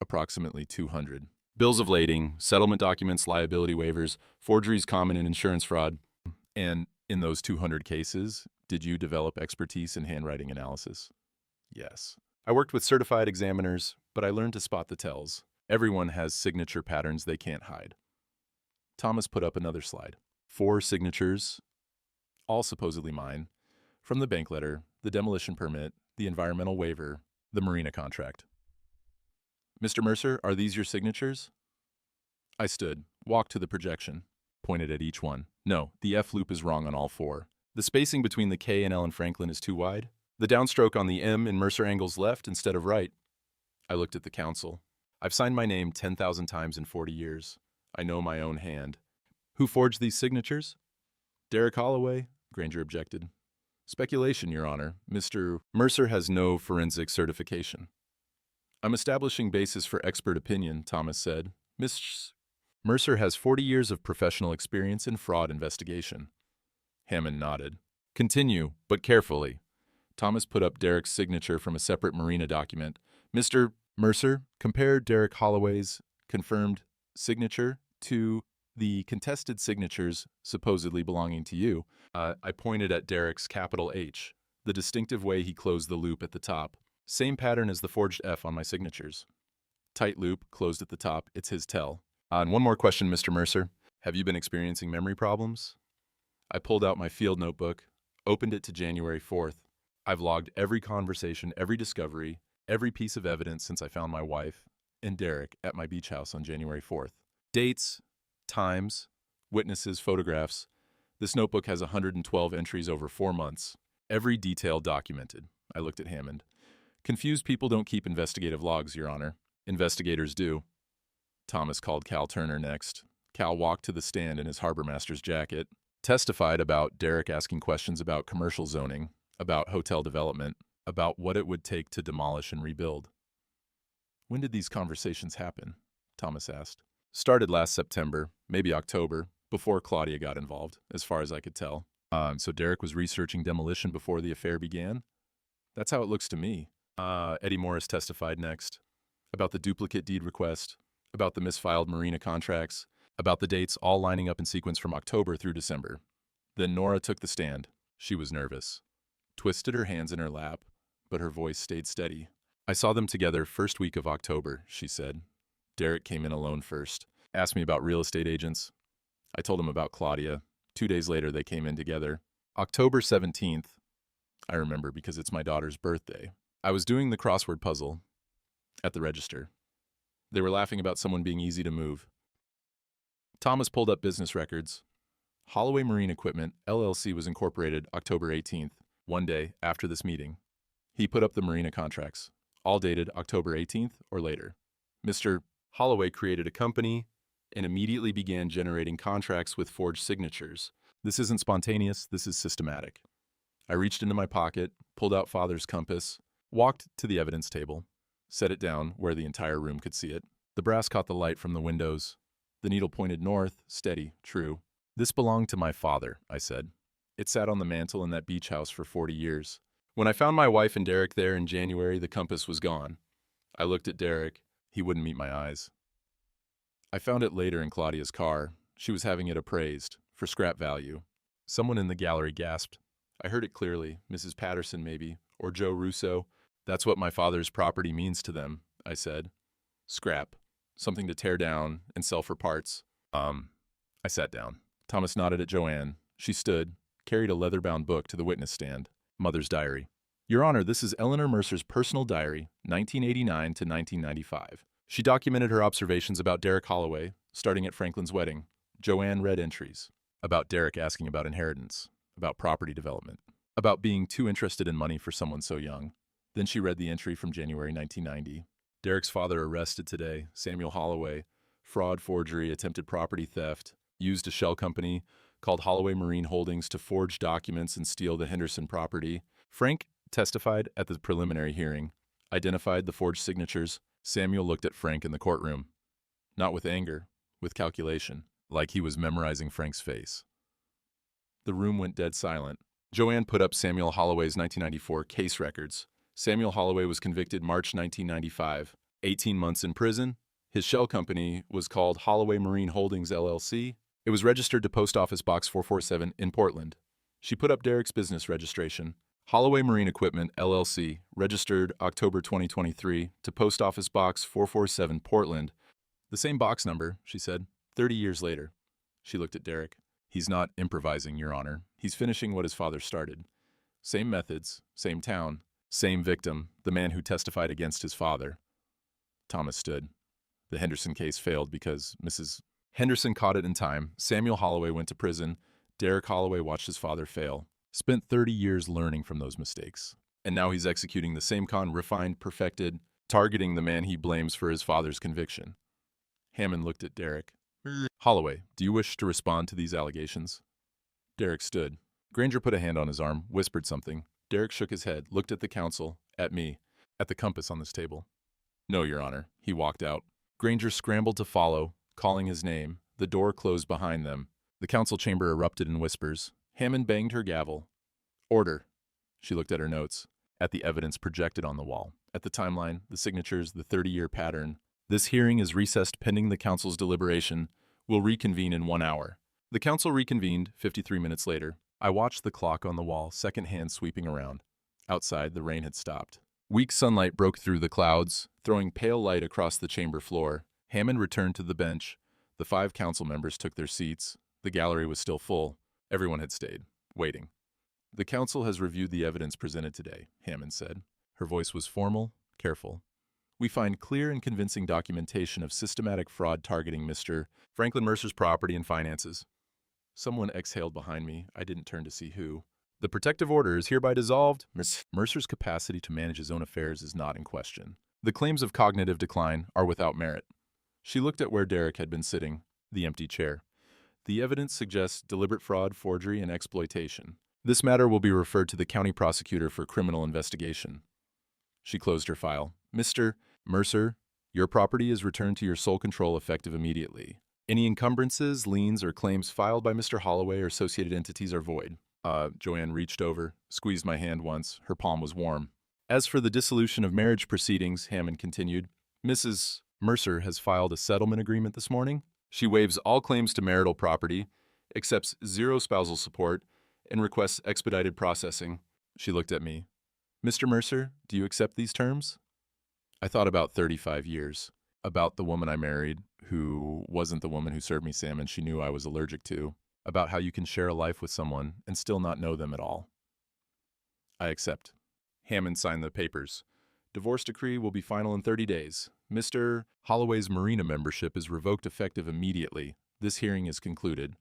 Approximately 200. Bills of lading, settlement documents, liability waivers, forgeries common in insurance fraud. And in those 200 cases, did you develop expertise in handwriting analysis? Yes. I worked with certified examiners, but I learned to spot the tells. Everyone has signature patterns they can't hide. Thomas put up another slide. 4 signatures, all supposedly mine, from the bank letter, the demolition permit, the environmental waiver, the marina contract. Mr. Mercer, are these your signatures? I stood, walked to the projection, pointed at each one. No, the F loop is wrong on all 4. The spacing between the K and L in Franklin is too wide. The downstroke on the M in Mercer angles left instead of right. I looked at the counsel. I've signed my name 10,000 times in 40 years. I know my own hand. Who forged these signatures? Derek Holloway, Granger objected. Speculation, Your Honor. Mr. Mercer has no forensic certification. I'm establishing basis for expert opinion, Thomas said. Miss Mercer has 40 years of professional experience in fraud investigation. Hammond nodded. Continue, but carefully. Thomas put up Derek's signature from a separate Marina document. Mr. Mercer, compare Derek Holloway's confirmed signature to the contested signatures supposedly belonging to you. I pointed at Derek's capital H, the distinctive way he closed the loop at the top. Same pattern as the forged F on my signatures. Tight loop, closed at the top, it's his tell. And one more question, Mr. Mercer. Have you been experiencing memory problems? I pulled out my field notebook, opened it to January 4th. I've logged every conversation, every discovery, every piece of evidence since I found my wife and Derek at my beach house on January 4th. Dates, times, witnesses, photographs. This notebook has 112 entries over 4 months. Every detail documented. I looked at Hammond. Confused people don't keep investigative logs, Your Honor. Investigators do. Thomas called Cal Turner next. Cal walked to the stand in his harbor master's jacket, testified about Derek asking questions about commercial zoning, about hotel development, about what it would take to demolish and rebuild. When did these conversations happen? Thomas asked. Started last September, maybe October, before Claudia got involved, as far as I could tell. So Derek was researching demolition before the affair began? That's how it looks to me. Eddie Morris testified next. About the duplicate deed request, about the misfiled Marina contracts, about the dates all lining up in sequence from October through December. Then Nora took the stand. She was nervous. Twisted her hands in her lap, but her voice stayed steady. I saw them together first week of October, she said. Derek came in alone first. Asked me about real estate agents. I told him about Claudia. 2 days later, they came in together. October 17th. I remember because it's my daughter's birthday. I was doing the crossword puzzle at the register. They were laughing about someone being easy to move. Thomas pulled up business records. Holloway Marine Equipment, LLC was incorporated October 18th, one day after this meeting. He put up the Marina contracts, all dated October 18th or later. Mr. Holloway created a company and immediately began generating contracts with forged signatures. This isn't spontaneous, this is systematic. I reached into my pocket, pulled out Father's compass, walked to the evidence table, set it down where the entire room could see it. The brass caught the light from the windows. The needle pointed north, steady, true. This belonged to my father, I said. It sat on the mantel in that beach house for 40 years. When I found my wife and Derek there in January, the compass was gone. I looked at Derek. He wouldn't meet my eyes. I found it later in Claudia's car. She was having it appraised, for scrap value. Someone in the gallery gasped. I heard it clearly, Mrs. Patterson maybe, or Joe Russo. That's what my father's property means to them, I said. Scrap. Something to tear down and sell for parts. I sat down. Thomas nodded at Joanne. She stood, carried a leather-bound book to the witness stand. Mother's diary. Your Honor, this is Eleanor Mercer's personal diary, 1989 to 1995. She documented her observations about Derek Holloway, starting at Franklin's wedding. Joanne read entries about Derek asking about inheritance, about property development, about being too interested in money for someone so young. Then she read the entry from January 1990. Derek's father arrested today, Samuel Holloway, fraud, forgery, attempted property theft, used a shell company called Holloway Marine Holdings to forge documents and steal the Henderson property. Frank testified at the preliminary hearing, identified the forged signatures. Samuel looked at Frank in the courtroom, not with anger, with calculation, like he was memorizing Frank's face. The room went dead silent. Joanne put up Samuel Holloway's 1994 case records. Samuel Holloway was convicted March 1995, 18 months in prison. His shell company was called Holloway Marine Holdings, LLC. It was registered to Post Office Box 447 in Portland. She put up Derek's business registration. Holloway Marine Equipment, LLC, registered October 2023 to Post Office Box 447, Portland. The same box number, she said, 30 years later. She looked at Derek. He's not improvising, Your Honor. He's finishing what his father started. Same methods, same town, same victim, the man who testified against his father. Thomas stood. The Henderson case failed because Mrs. Henderson caught it in time. Samuel Holloway went to prison. Derek Holloway watched his father fail. Spent 30 years learning from those mistakes. And now he's executing the same con, refined, perfected, targeting the man he blames for his father's conviction. Hammond looked at Derek. Holloway, do you wish to respond to these allegations? Derek stood. Granger put a hand on his arm, whispered something. Derek shook his head, looked at the counsel, at me, at the compass on this table. No, Your Honor. He walked out. Granger scrambled to follow, calling his name. The door closed behind them. The council chamber erupted in whispers. Hammond banged her gavel. Order. She looked at her notes, at the evidence projected on the wall, at the timeline, the signatures, the 30-year pattern. This hearing is recessed pending the council's deliberation. Will reconvene in 1 hour. The council reconvened 53 minutes later. I watched the clock on the wall, second hand sweeping around. Outside, the rain had stopped. Weak sunlight broke through the clouds, throwing pale light across the chamber floor. Hammond returned to the bench. The 5 council members took their seats. The gallery was still full. Everyone had stayed, waiting. The council has reviewed the evidence presented today, Hammond said. Her voice was formal, careful. We find clear and convincing documentation of systematic fraud targeting Mr. Franklin Mercer's property and finances. Someone exhaled behind me. I didn't turn to see who. The protective order is hereby dissolved. Mercer's capacity to manage his own affairs is not in question. The claims of cognitive decline are without merit. She looked at where Derek had been sitting, the empty chair. The evidence suggests deliberate fraud, forgery, and exploitation. This matter will be referred to the county prosecutor for criminal investigation. She closed her file. Mr. Mercer, your property is returned to your sole control effective immediately. Any encumbrances, liens, or claims filed by Mr. Holloway or associated entities are void. Joanne reached over, squeezed my hand once. Her palm was warm. As for the dissolution of marriage proceedings, Hammond continued, Mrs. Mercer has filed a settlement agreement this morning. She waives all claims to marital property, accepts 0 spousal support, and requests expedited processing. She looked at me. Mr. Mercer, do you accept these terms? I thought about 35 years. About the woman I married, who wasn't the woman who served me salmon she knew I was allergic to. About how you can share a life with someone and still not know them at all. I accept. Hammond signed the papers. Divorce decree will be final in 30 days. Mr. Holloway's Marina membership is revoked effective immediately. This hearing is concluded.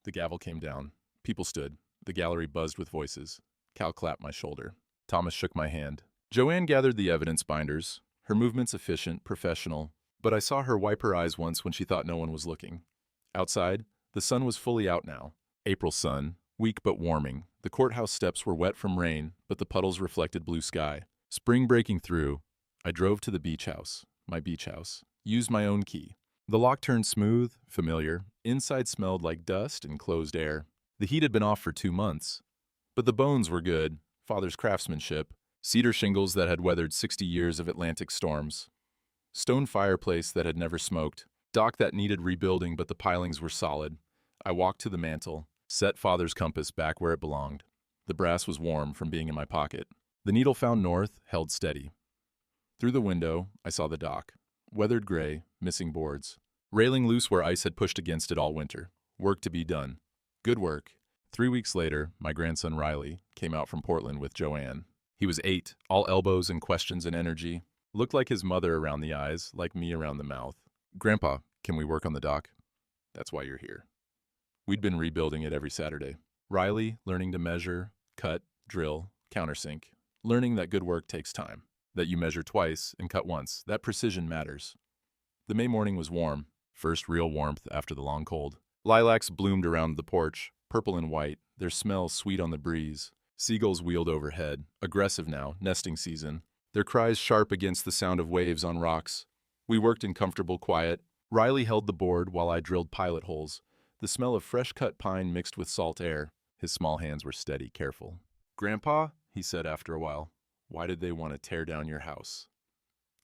The gavel came down. People stood. The gallery buzzed with voices. Cal clapped my shoulder. Thomas shook my hand. Joanne gathered the evidence binders. Her movements efficient, professional, but I saw her wipe her eyes once when she thought no one was looking. Outside, the sun was fully out now. April sun, weak but warming. The courthouse steps were wet from rain, but the puddles reflected blue sky. Spring breaking through, I drove to the beach house, my beach house, used my own key. The lock turned smooth, familiar. Inside smelled like dust and closed air. The heat had been off for 2 months. But the bones were good, father's craftsmanship, cedar shingles that had weathered 60 years of Atlantic storms, stone fireplace that had never smoked, dock that needed rebuilding but the pilings were solid. I walked to the mantel, set father's compass back where it belonged. The brass was warm from being in my pocket. The needle found north, held steady. Through the window, I saw the dock. Weathered gray, missing boards. Railing loose where ice had pushed against it all winter. Work to be done. Good work. 3 weeks later, my grandson Riley came out from Portland with Joanne. He was 8, all elbows and questions and energy. Looked like his mother around the eyes, like me around the mouth. Grandpa, can we work on the dock? That's why you're here. We'd been rebuilding it every Saturday. Riley, learning to measure, cut, drill, countersink. Learning that good work takes time. That you measure twice and cut once. That precision matters. The May morning was warm. First real warmth after the long cold. Lilacs bloomed around the porch, purple and white, their smell sweet on the breeze. Seagulls wheeled overhead, aggressive now, nesting season. Their cries sharp against the sound of waves on rocks. We worked in comfortable quiet. Riley held the board while I drilled pilot holes. The smell of fresh-cut pine mixed with salt air. His small hands were steady, careful. Grandpa, he said after a while, why did they want to tear down your house?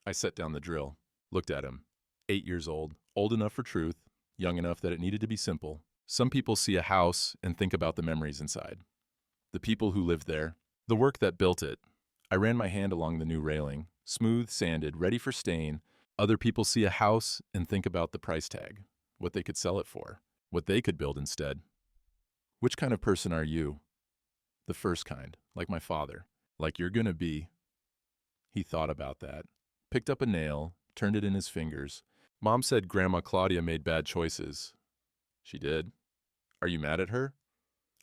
I set down the drill, looked at him. 8 years old enough for truth, young enough that it needed to be simple. Some people see a house and think about the memories inside. The people who lived there, the work that built it. I ran my hand along the new railing, smooth, sanded, ready for stain. Other people see a house and think about the price tag, what they could sell it for, what they could build instead. Which kind of person are you? The first kind, like my father, like you're gonna be. He thought about that, picked up a nail, turned it in his fingers. Mom said Grandma Claudia made bad choices. She did. Are you mad at her?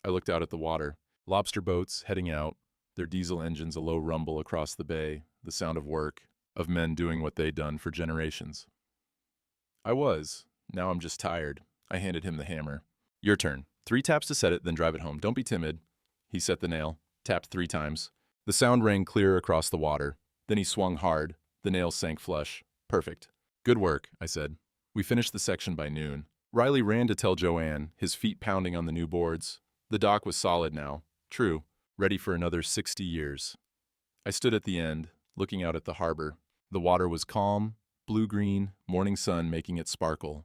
I looked out at the water. Lobster boats heading out, their diesel engines a low rumble across the bay, the sound of work, of men doing what they'd done for generations. Now I'm just tired. I handed him the hammer. Your turn. 3 taps to set it, then drive it home. Don't be timid. He set the nail, tapped 3 times. The sound rang clear across the water. Then he swung hard. The nail sank flush. Perfect. Good work, I said. We finished the section by noon. Riley ran to tell Joanne, his feet pounding on the new boards. The dock was solid now. True. Ready for another 60 years. I stood at the end, looking out at the harbor. The water was calm, blue-green, morning sun making it sparkle.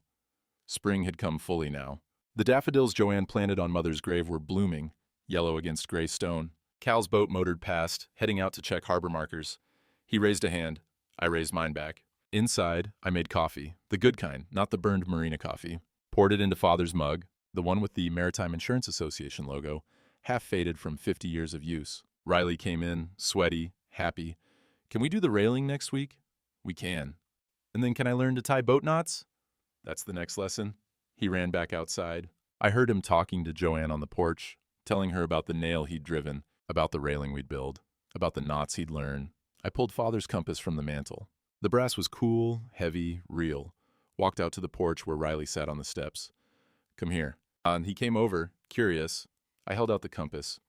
Spring had come fully now. The daffodils Joanne planted on Mother's grave were blooming, yellow against gray stone. Cal's boat motored past, heading out to check harbor markers. He raised a hand. I raised mine back. Inside, I made coffee, the good kind, not the burned marina coffee. Poured it into Father's mug, the one with the Maritime Insurance Association logo, half faded from 50 years of use. Riley came in, sweaty, happy. Can we do the railing next week? We can. And then can I learn to tie boat knots? That's the next lesson. He ran back outside. I heard him talking to Joanne on the porch, telling her about the nail he'd driven, about the railing we'd build, about the knots he'd learn. I pulled Father's compass from the mantel. The brass was cool, heavy, real. Walked out to the porch where Riley sat on the steps. Come here. And he came over, curious. I held out the compass.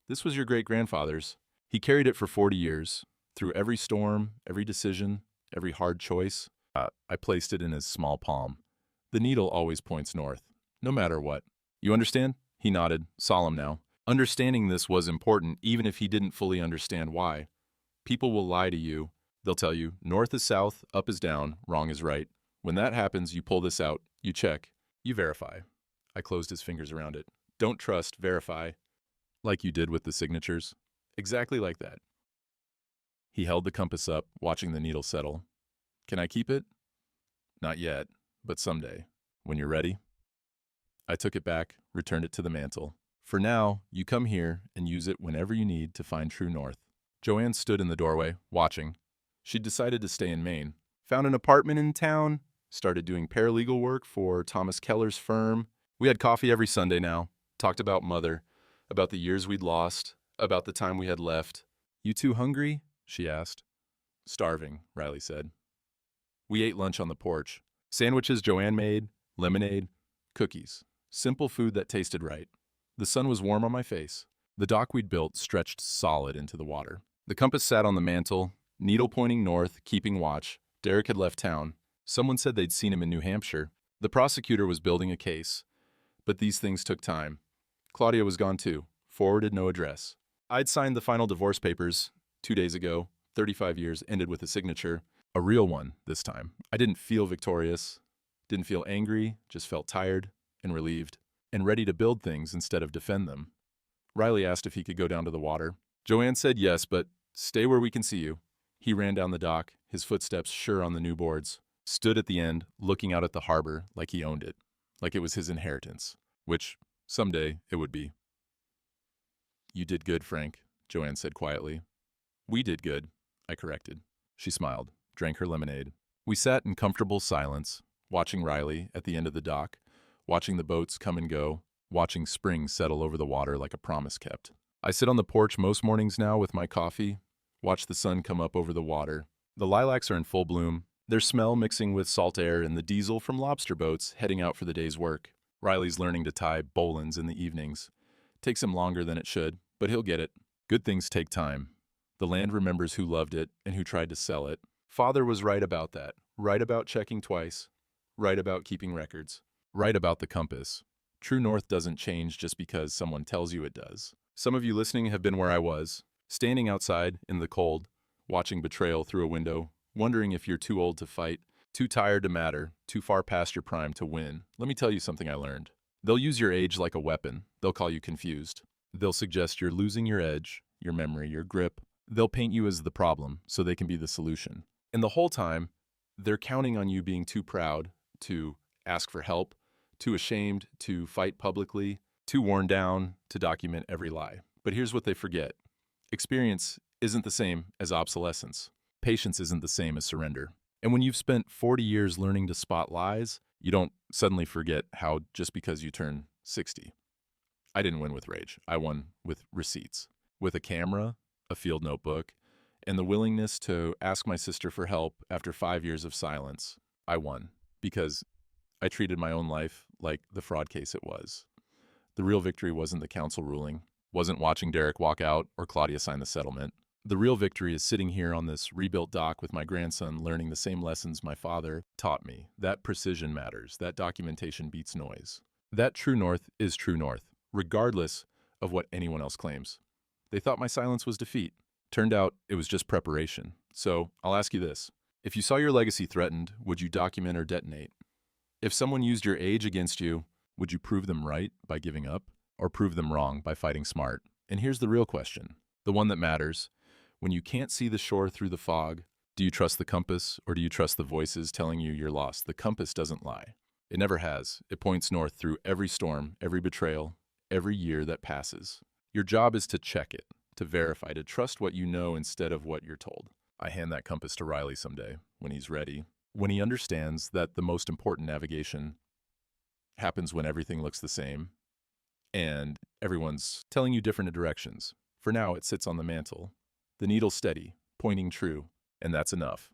This was your great-grandfather's. He carried it for 40 years. Through every storm, every decision, every hard choice. I placed it in his small palm. The needle always points north, no matter what. You understand? He nodded, solemn now. Understanding this was important, even if he didn't fully understand why. People will lie to you. They'll tell you, north is south, up is down, wrong is right. When that happens, you pull this out, you check, you verify. I closed his fingers around it. Don't trust, verify. Like you did with the signatures. Exactly like that. He held the compass up, watching the needle settle. Can I keep it? Not yet, but someday. When you're ready? I took it back, returned it to the mantel. For now, you come here and use it whenever you need to find true north. Joanne stood in the doorway, watching. She'd decided to stay in Maine. Found an apartment in town, started doing paralegal work for Thomas Keller's firm. We had coffee every Sunday now, talked about Mother, about the years we'd lost, about the time we had left. You too hungry? She asked. Starving, Riley said. We ate lunch on the porch. Sandwiches Joanne made, lemonade, cookies. Simple food that tasted right. The sun was warm on my face. The dock we'd built stretched solid into the water. The compass sat on the mantel, needle pointing north, keeping watch. Derek had left town. Someone said they'd seen him in New Hampshire. The prosecutor was building a case. But these things took time. Claudia was gone too. Forwarded no address. I'd signed the final divorce papers 2 days ago. 35 years ended with a signature. A real one this time. I didn't feel victorious. Didn't feel angry. Just felt tired and relieved. And ready to build things instead of defend them. Riley asked if he could go down to the water. Joanne said yes, but stay where we can see you. He ran down the dock, his footsteps sure on the new boards. Stood at the end, looking out at the harbor like he owned it. Like it was his inheritance. Which, someday, it would be. You did good, Frank, Joanne said quietly. We did good, I corrected. She smiled, drank her lemonade. We sat in comfortable silence, watching Riley at the end of the dock, watching the boats come and go, watching spring settle over the water like a promise kept. I sit on the porch most mornings now with my coffee, watch the sun come up over the water. The lilacs are in full bloom, their smell mixing with salt air and the diesel from lobster boats heading out for the day's work. Riley's learning to tie bowlines in the evenings. Takes him longer than it should, but he'll get it. Good things take time. The land remembers who loved it and who tried to sell it. Father was right about that. Right about checking twice. Right about keeping records. Right about the compass. True north doesn't change just because someone tells you it does. Some of you listening have been where I was, standing outside in the cold, watching betrayal through a window, wondering if you're too old to fight, too tired to matter, too far past your prime to win. Let me tell you something I learned. They'll use your age like a weapon. They'll call you confused. They'll suggest you're losing your edge, your memory, your grip. They'll paint you as the problem so they can be the solution. And the whole time, they're counting on you being too proud to ask for help, too ashamed to fight publicly, too worn down to document every lie. But here's what they forget. Experience isn't the same as obsolescence. Patience isn't the same as surrender. And when you've spent 40 years learning to spot lies, you don't suddenly forget how just because you turn 60. I didn't win with rage. I won with receipts. With a camera, a field notebook, and the willingness to ask my sister for help after 5 years of silence, I won because I treated my own life like the fraud case it was. The real victory wasn't the council ruling, wasn't watching Derek walk out or Claudia sign the settlement. The real victory is sitting here on this rebuilt dock with my grandson learning the same lessons my father taught me. That precision matters. That documentation beats noise. That true north is true north, regardless of what anyone else claims. They thought my silence was defeat. Turned out it was just preparation. So I'll ask you this. If you saw your legacy threatened, would you document or detonate? If someone used your age against you, would you prove them right by giving up or prove them wrong by fighting smart? And here's the real question, the one that matters. When you can't see the shore through the fog, do you trust the compass or do you trust the voices telling you you're lost? The compass doesn't lie. It never has. It points north through every storm, every betrayal, every year that passes. Your job is to check it, to verify, to trust what you know instead of what you're told. I hand that compass to Riley someday, when he's ready, when he understands that the most important navigation happens when everything looks the same and everyone's telling you different directions. For now, it sits on the mantle. The needle's steady, pointing true, and that's enough.